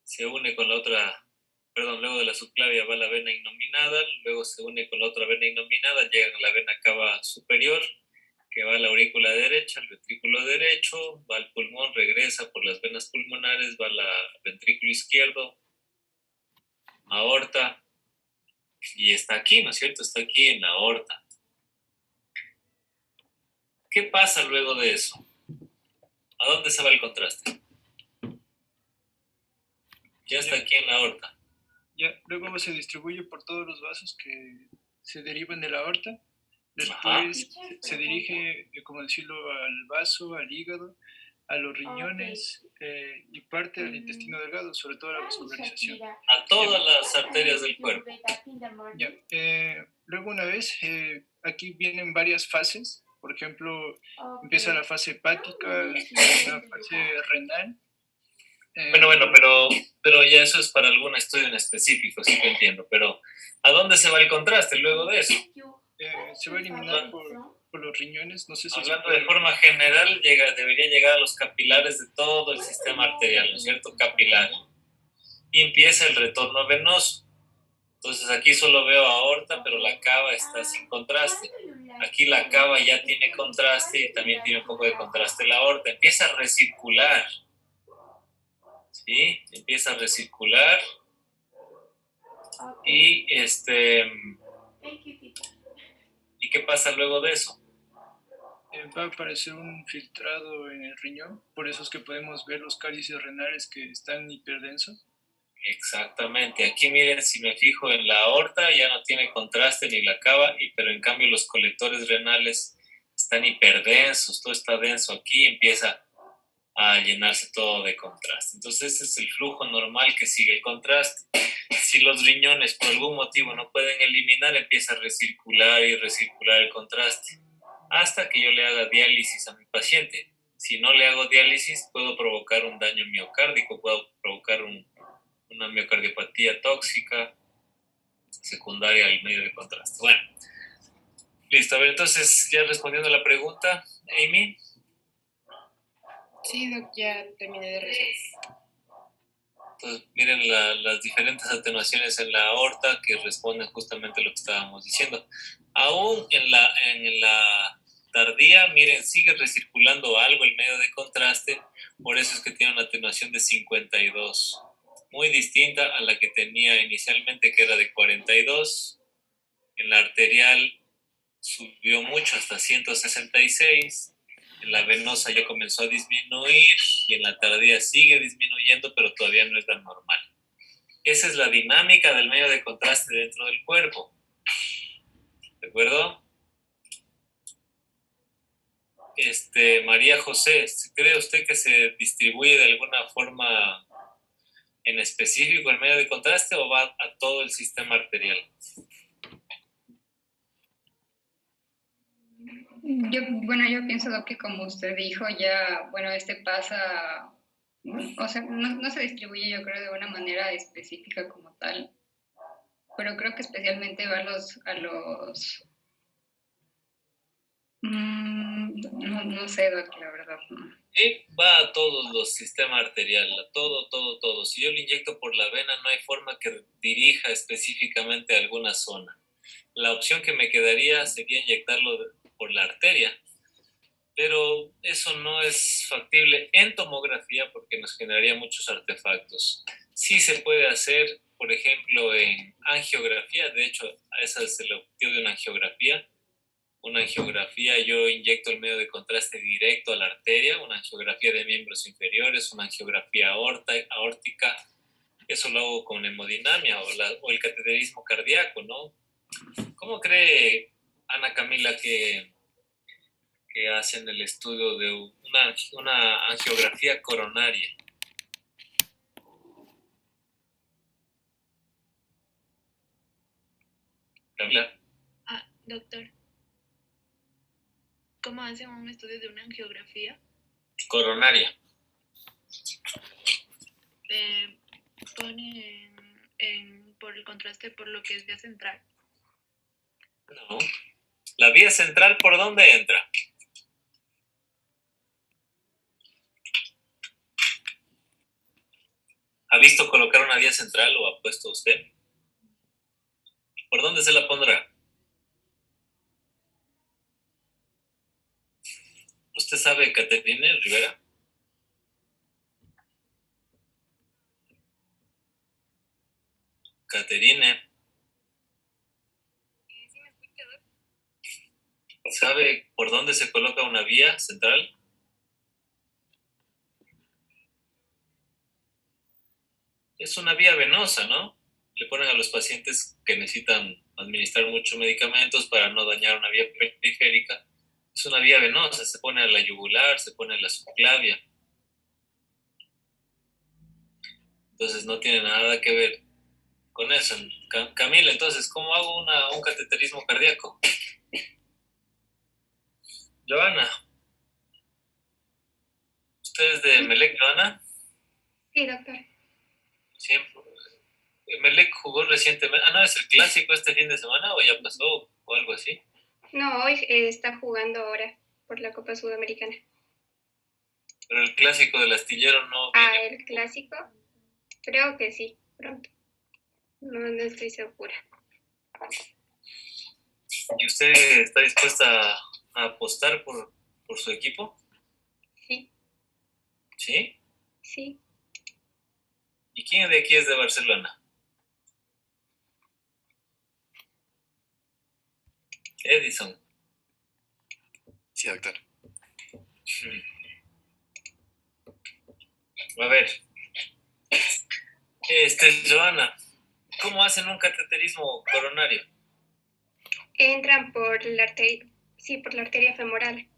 se une con la otra, luego de la subclavia va la vena innominada, luego se une con la otra vena innominada, llega a la vena cava superior, que va a la aurícula derecha, al ventrículo derecho, va al pulmón, regresa por las venas pulmonares, va al ventrículo izquierdo, aorta, y está aquí, ¿no es cierto? Está aquí en la aorta. ¿Qué pasa luego de eso? ¿A dónde se va el contraste? Ya está aquí en la aorta. Ya, luego se distribuye por todos los vasos que se derivan de la aorta. Ajá. Después se dirige, como decirlo, al vaso, al hígado, a los riñones y parte del intestino delgado, sobre todo la vascularización. A todas las arterias del cuerpo. Ya, luego una vez, aquí vienen varias fases. Por ejemplo, empieza la fase hepática, la fase renal. Bueno, pero ya eso es para algún estudio en específico, sí que entiendo. Pero ¿a dónde se va el contraste luego de eso? Se va a eliminar por los riñones. No sé si Hablando de forma general, debería llegar a los capilares de todo el sistema arterial, ¿no es cierto? Capilar. Y empieza el retorno venoso. Entonces aquí solo veo aorta, pero la cava está sin contraste. Aquí la cava ya tiene contraste y también tiene un poco de contraste la aorta. Empieza a recircular. ¿sí? Empieza a recircular Ok. y Thank you, teacher. ¿y qué pasa luego de eso? Va a aparecer un filtrado en el riñón, por eso es que podemos ver los cálices renales que están hiperdensos. Exactamente. Aquí miren, si me fijo en la aorta, ya no tiene contraste ni la cava, pero en cambio los colectores renales están hiperdensos, todo está denso aquí, empieza a llenarse todo de contraste. Entonces ese es el flujo normal que sigue el contraste. Si los riñones por algún motivo no pueden eliminar, empieza a recircular y recircular el contraste hasta que yo le haga diálisis a mi paciente. Si no le hago diálisis, puedo provocar un daño miocárdico, puedo provocar una miocardiopatía tóxica secundaria al medio de contraste. Bueno, listo. A ver, entonces, ya respondiendo a la pregunta, Amy. Sí, Doc, ya terminé de resolver. Entonces, miren las diferentes atenuaciones en la aorta que responden justamente a lo que estábamos diciendo. Aún en la tardía, miren, sigue recirculando algo el medio de contraste, por eso es que tiene una atenuación de 52, muy distinta a la que tenía inicialmente, que era de 42. En la arterial subió mucho hasta 166. En la venosa ya comenzó a disminuir y en la tardía sigue disminuyendo, pero todavía no es la normal. Esa es la dinámica del medio de contraste dentro del cuerpo. ¿De acuerdo? María José, ¿cree usted que se distribuye de alguna forma en específico el medio de contraste o va a todo el sistema arterial? Yo pienso que como usted dijo, ya, pasa, o sea, no se distribuye yo creo de una manera específica como tal, pero creo que especialmente va no sé, Doc, la verdad, no. Sí, va a todos los sistemas arteriales, a todo. Si yo le inyecto por la vena, no hay forma que dirija específicamente a alguna zona. La opción que me quedaría sería inyectarlo por la arteria, pero eso no es factible en tomografía porque nos generaría muchos artefactos. Sí se puede hacer, por ejemplo, en angiografía. De hecho, a esa es el objetivo de una angiografía. Una angiografía, yo inyecto el medio de contraste directo a la arteria, una angiografía de miembros inferiores, una angiografía aórtica. Eso lo hago con hemodinamia o el cateterismo cardíaco, ¿no? ¿Cómo cree Ana Camila que hacen el estudio de una angiografía coronaria? Camila. Doctor, ¿cómo hacen un estudio de una angiografía? Coronaria. Pone por el contraste por lo que es vía central. No. ¿La vía central por dónde entra? ¿Ha visto colocar una vía central o ha puesto usted? ¿Por dónde se la pondrá? ¿Usted sabe, Caterine Rivera? Caterine. ¿Sabe por dónde se coloca una vía central? Es una vía venosa, ¿no? Le ponen a los pacientes que necesitan administrar muchos medicamentos para no dañar una vía periférica. Es una vía venosa, se pone a la yugular, se pone a la subclavia. Entonces no tiene nada que ver con eso. Camila, entonces, ¿cómo hago un cateterismo cardíaco? Joana. ¿Usted es de Melec, Joana? Sí, doctor. Siempre. Melec jugó recientemente. ¿No es el clásico este fin de semana o ya pasó o algo así? No, hoy está jugando ahora por la Copa Sudamericana. Pero el clásico del astillero no viene. ¿El clásico? Creo que sí, pronto. No estoy segura. ¿Y usted está dispuesta a apostar por su equipo? Sí. ¿Sí? Sí. ¿Y quién de aquí es de Barcelona? Edison. Sí, doctor. A ver, Joana, ¿cómo hacen un cateterismo coronario? Entran por la arteria, sí, por la arteria femoral.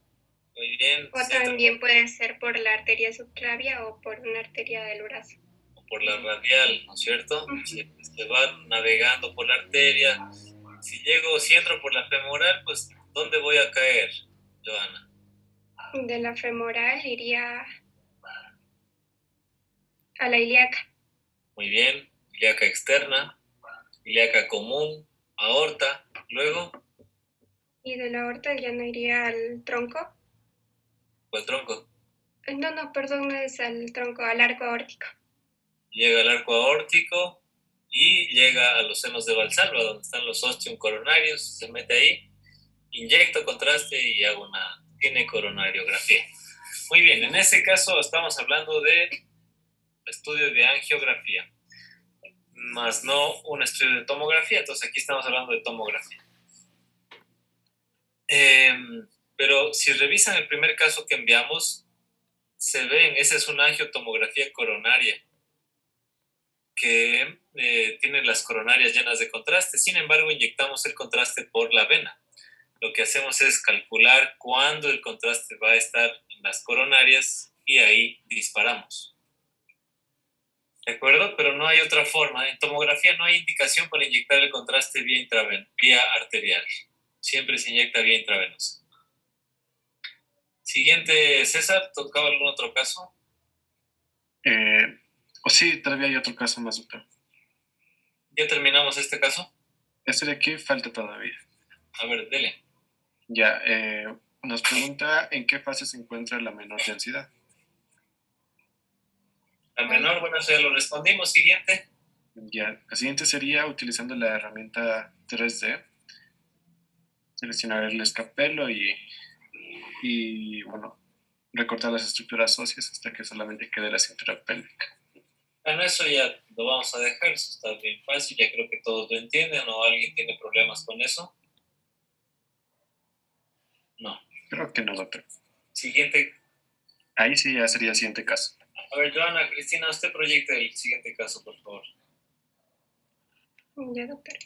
Muy bien. O también puede ser por la arteria subclavia o por una arteria del brazo. O por la radial, ¿no es cierto? Se va navegando por la arteria. Si entro por la femoral, pues, ¿dónde voy a caer, Joana? De la femoral iría a la ilíaca. Muy bien. Ilíaca externa, ilíaca común, aorta, luego, Y de la aorta ya no iría al tronco. ¿o el tronco? No, perdón, no es al tronco, al arco aórtico. Llega al arco aórtico y llega a los senos de Valsalva, donde están los ostium coronarios, se mete ahí, inyecto contraste y hago una ginecoronariografía. Muy bien, en ese caso estamos hablando de estudio de angiografía, más no un estudio de tomografía, entonces aquí estamos hablando de tomografía. Pero si revisan el primer caso que enviamos, se ven, esa es una angiotomografía coronaria que tiene las coronarias llenas de contraste. Sin embargo, inyectamos el contraste por la vena. Lo que hacemos es calcular cuándo el contraste va a estar en las coronarias y ahí disparamos. ¿De acuerdo? Pero no hay otra forma. En tomografía no hay indicación para inyectar el contraste vía arterial. Siempre se inyecta vía intravenosa. Siguiente, César, ¿tocaba algún otro caso? O sí, todavía hay otro caso más, doctor. ¿Ya terminamos este caso? Este de aquí falta todavía. A ver, dele. Ya, nos pregunta en qué fase se encuentra la menor densidad. La menor, bueno, eso ya lo respondimos. Siguiente. Ya, la siguiente sería utilizando la herramienta 3D, seleccionar el escapelo y bueno, recortar las estructuras óseas hasta que solamente quede la cintura pélvica. Bueno, eso ya lo vamos a dejar, eso está bien fácil, ya creo que todos lo entienden, ¿o alguien tiene problemas con eso? No. Creo que no, doctor. Siguiente. Ahí sí ya sería el siguiente caso. A ver, Joana, Cristina, usted proyecta el siguiente caso, por favor. Ya, doctor.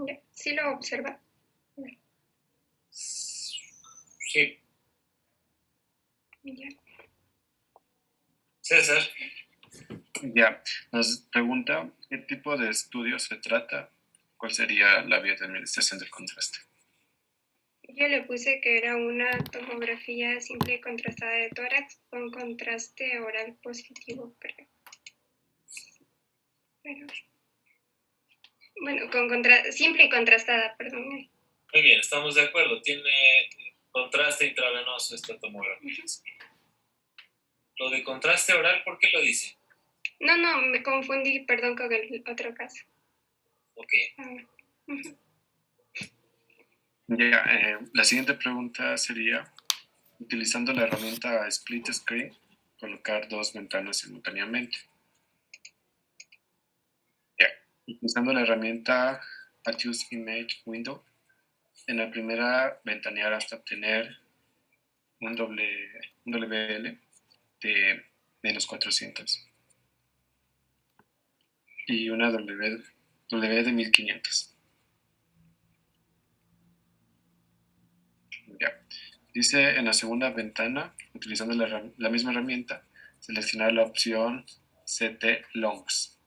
Ya, ¿sí lo observa? Sí. Ya. César. Ya, nos pregunta qué tipo de estudio se trata, cuál sería la vía de administración del contraste. Yo le puse que era una tomografía simple y contrastada de tórax con contraste oral positivo, creo. Pero, bueno, simple y contrastada, perdón. Muy bien, estamos de acuerdo. Tiene contraste intravenoso esta tomografía. Lo de contraste oral, ¿por qué lo dice? No, me confundí, perdón, con el otro caso. Ok. Ya, la siguiente pregunta sería, utilizando la herramienta Split Screen, colocar dos ventanas simultáneamente. Ya, utilizando la herramienta Adjust Image Window, en la primera ventanear hasta obtener un WL de menos 400 y una W de 1500. Ya. Dice en la segunda ventana, utilizando la misma herramienta, seleccionar la opción CT Longs.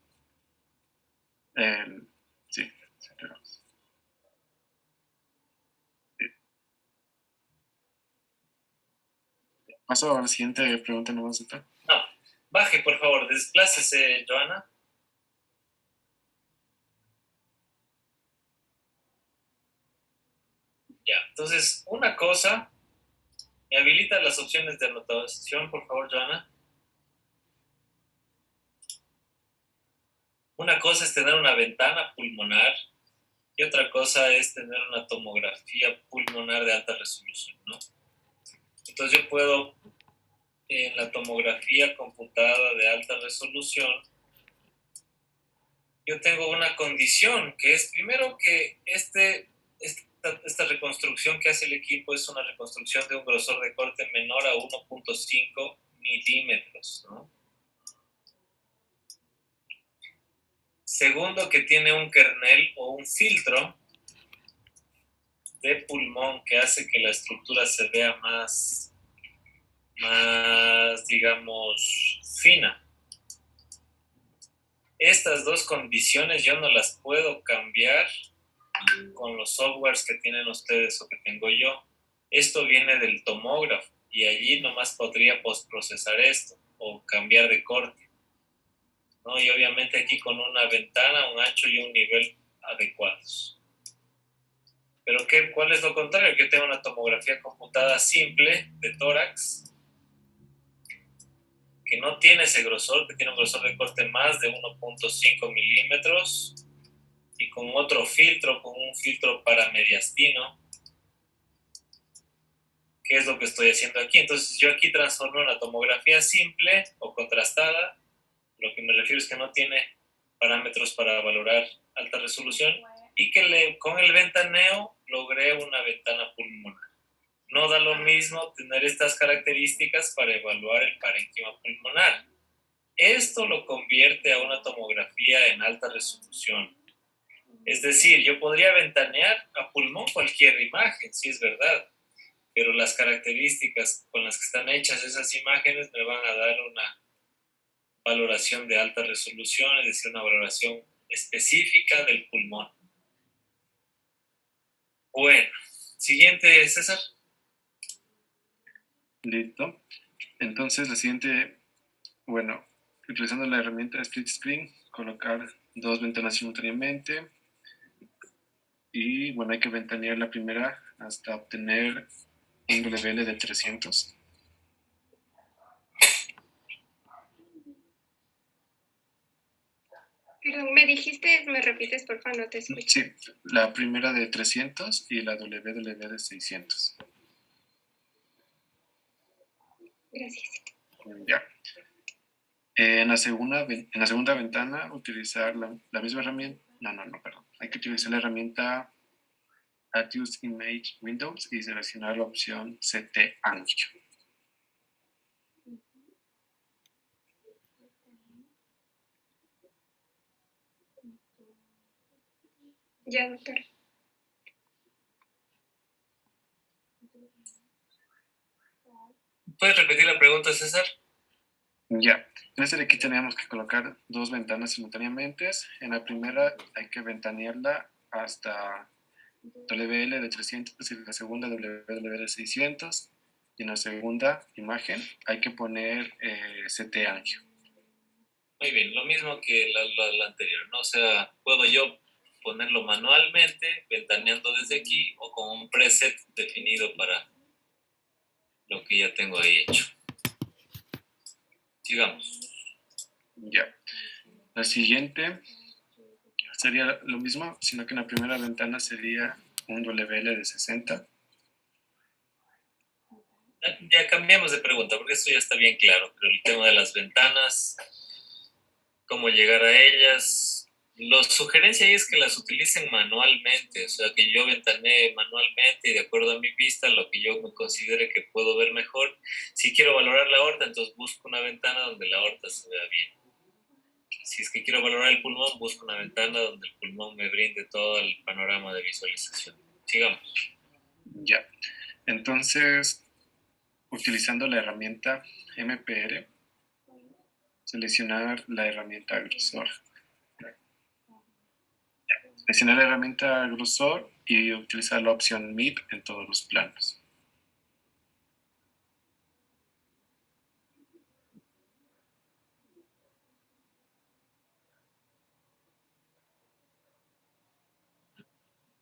Sí, CT Longs. Sí. Paso a la siguiente pregunta, ¿no vas a estar? No, baje, por favor, desplácese, Joana. Ya, entonces, una cosa, ¿me habilita las opciones de anotación, por favor, Joana? Una cosa es tener una ventana pulmonar Y otra cosa es tener una tomografía pulmonar de alta resolución, ¿no? Entonces yo puedo, en la tomografía computada de alta resolución, yo tengo una condición que es, primero, que esta reconstrucción que hace el equipo es una reconstrucción de un grosor de corte menor a 1.5 milímetros, ¿no? Segundo, que tiene un kernel o un filtro de pulmón que hace que la estructura se vea más, digamos, fina. Estas dos condiciones yo no las puedo cambiar con los softwares que tienen ustedes o que tengo yo. Esto viene del tomógrafo y allí nomás podría postprocesar esto o cambiar de corte, ¿no? Y obviamente aquí con una ventana, un ancho y un nivel adecuados. Pero ¿cuál es lo contrario? Que tengo una tomografía computada simple de tórax que no tiene ese grosor, que tiene un grosor de corte más de 1.5 milímetros y con otro filtro, con un filtro paramediastino, que es lo que estoy haciendo aquí. Entonces yo aquí transformo una tomografía simple o contrastada, lo que me refiero es que no tiene parámetros para valorar alta resolución y que con el ventaneo logré una ventana pulmonar. No da lo mismo tener estas características para evaluar el parénquima pulmonar. Esto lo convierte a una tomografía en alta resolución. Es decir, yo podría ventanear a pulmón cualquier imagen, sí es verdad, pero las características con las que están hechas esas imágenes me van a dar una valoración de alta resolución, es decir, una valoración específica del pulmón. Bueno, siguiente, César. Listo. Entonces, la siguiente, bueno, utilizando la herramienta Split Screen, colocar dos ventanas simultáneamente. Y bueno, hay que ventanear la primera hasta obtener un WL de 300. Perdón, ¿me dijiste, me repites, por favor, no te escucho? Sí, la primera de 300 y la WW de 600. Gracias. Ya. En la segunda ventana, utilizar la misma herramienta. No, perdón. Hay que utilizar la herramienta Adduce Image Windows y seleccionar la opción CT Angio. Ya, doctor. ¿Puedes repetir la pregunta, César? Ya. En este de aquí tenemos que colocar dos ventanas simultáneamente. En la primera hay que ventanearla hasta WL de 300 y en la segunda WL de 600. Y en la segunda imagen hay que poner CT Angio. Muy bien, lo mismo que la anterior, ¿no? O sea, puedo yo ponerlo manualmente, ventaneando desde aquí, o con un preset definido para lo que ya tengo ahí hecho. Sigamos. Ya. La siguiente sería lo mismo, sino que en la primera ventana sería un WL de 60. Ya cambiamos de pregunta, porque esto ya está bien claro, pero el tema de las ventanas, cómo llegar a ellas. La sugerencia ahí es que las utilicen manualmente, o sea, que yo ventanee manualmente y de acuerdo a mi vista, lo que yo me considere que puedo ver mejor. Si quiero valorar la aorta, entonces busco una ventana donde la aorta se vea bien. Si es que quiero valorar el pulmón, busco una ventana donde el pulmón me brinde todo el panorama de visualización. Sigamos. Ya. Entonces, utilizando la herramienta MPR, seleccionar la herramienta grosor. Seleccionar la herramienta grosor y utilizar la opción MIP en todos los planos.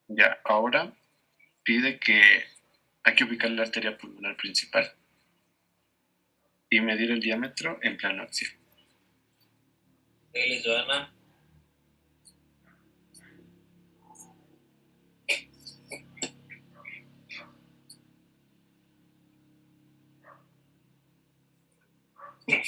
Ya, ahora pide que hay que ubicar la arteria pulmonar principal y medir el diámetro en plano axial. Dale, Joana. Ya.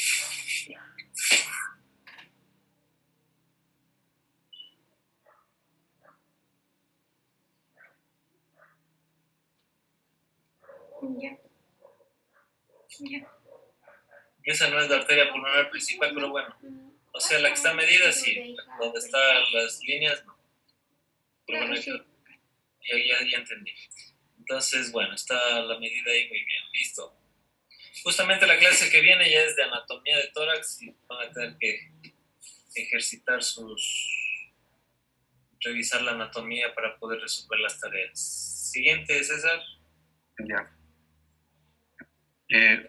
Ya. Esa no es la arteria pulmonar principal, pero bueno. O sea, la que está medida, sí. Donde están las líneas, no. Pero bueno, Sí. ya entendí. Entonces, bueno, está la medida ahí muy bien. Listo. Justamente la clase que viene ya es de anatomía de tórax y van a tener que ejercitar revisar la anatomía para poder resolver las tareas. Siguiente, César. Ya.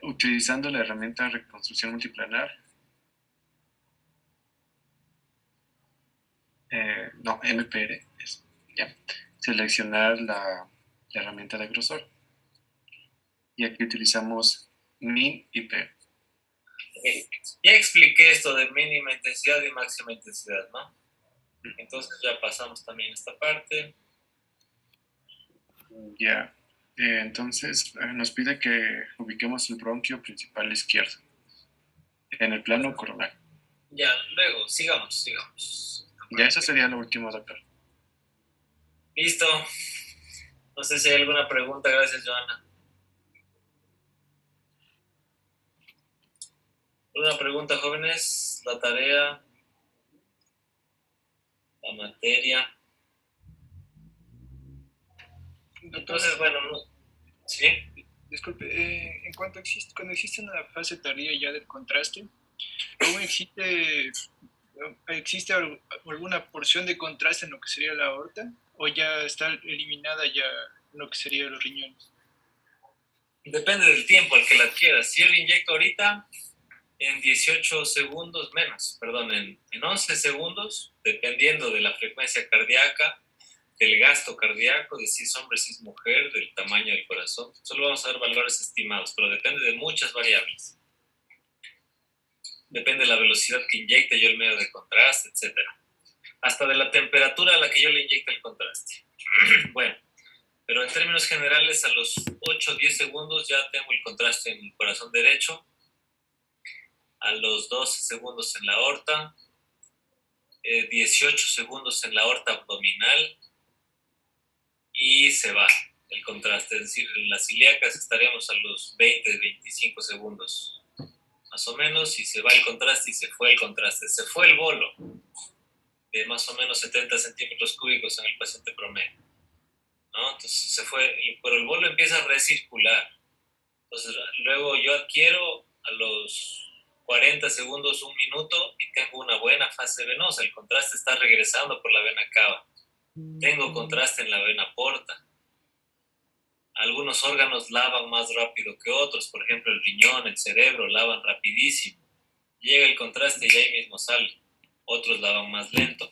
Utilizando la herramienta de reconstrucción multiplanar. No, MPR. Ya. Seleccionar la herramienta de grosor. Y aquí utilizamos min y p. Ya expliqué esto de mínima intensidad y máxima intensidad, ¿no? Entonces ya pasamos también esta parte. Ya. Entonces nos pide que ubiquemos el bronquio principal izquierdo en el plano coronal. Ya, luego, sigamos. Ya, eso sería lo último, doctor. Listo. No sé si hay alguna pregunta. Gracias, Joana. ¿Alguna pregunta, jóvenes? La tarea, la materia. Entonces, bueno, ¿sí? Disculpe, en cuanto cuando existe una fase tardía ya del contraste, ¿aún existe alguna porción de contraste en lo que sería la aorta? ¿O ya está eliminada ya en lo que serían los riñones? Depende del tiempo al que la adquieras. Si yo le inyecto ahorita, en 18 segundos menos, perdón, en 11 segundos, dependiendo de la frecuencia cardíaca, del gasto cardíaco, de si es hombre, si es mujer, del tamaño del corazón. Solo vamos a dar valores estimados, pero depende de muchas variables. Depende de la velocidad que inyecte yo el medio de contraste, etc. Hasta de la temperatura a la que yo le inyecte el contraste. Bueno, pero en términos generales, a los 8 o 10 segundos ya tengo el contraste en el corazón derecho, a los 12 segundos en la aorta, 18 segundos en la aorta abdominal y se va el contraste. Es decir, en las ilíacas estaríamos a los 20-25 segundos más o menos y se va el contraste y se fue el contraste. Se fue el bolo de más o menos 70 centímetros cúbicos en el paciente promedio, ¿no? Entonces se fue, pero el bolo empieza a recircular. Entonces luego yo adquiero a los 40 segundos, un minuto y tengo una buena fase venosa. El contraste está regresando por la vena cava. Tengo contraste en la vena porta. Algunos órganos lavan más rápido que otros, por ejemplo el riñón, el cerebro lavan rapidísimo. Llega el contraste y ahí mismo sale. Otros lavan más lento.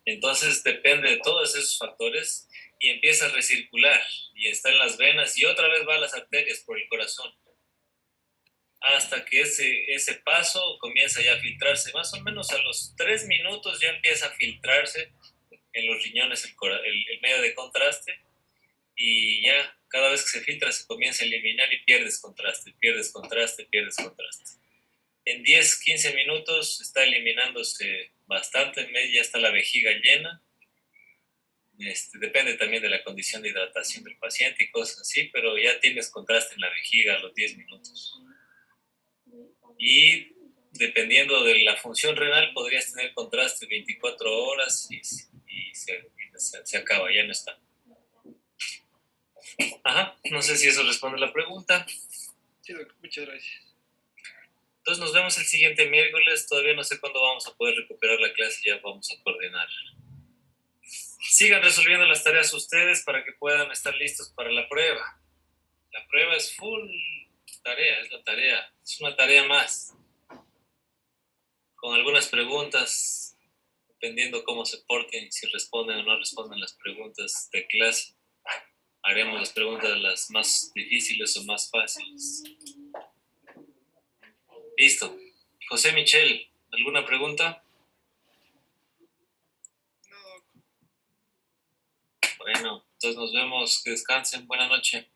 Entonces depende de todos esos factores y empieza a recircular y está en las venas y otra vez va a las arterias por el corazón. Hasta que ese paso comienza ya a filtrarse. Más o menos a los 3 minutos ya empieza a filtrarse en los riñones el medio de contraste y ya cada vez que se filtra se comienza a eliminar y pierdes contraste. En 10-15 minutos está eliminándose bastante, en medio ya está la vejiga llena. Depende también de la condición de hidratación del paciente y cosas así, pero ya tienes contraste en la vejiga a los 10 minutos. Y dependiendo de la función renal, podrías tener contraste 24 horas y se acaba, ya no está. Ajá, no sé si eso responde a la pregunta. Sí, doctor, muchas gracias. Entonces nos vemos el siguiente miércoles. Todavía no sé cuándo vamos a poder recuperar la clase, ya vamos a coordinar. Sigan resolviendo las tareas ustedes para que puedan estar listos para la prueba. La prueba es full tarea, es una tarea más. Con algunas preguntas, dependiendo cómo se porten, si responden o no responden las preguntas de clase. Haremos las preguntas las más difíciles o más fáciles. Listo. José Michel, ¿alguna pregunta? No. Bueno, entonces nos vemos. Que descansen. Buenas noches.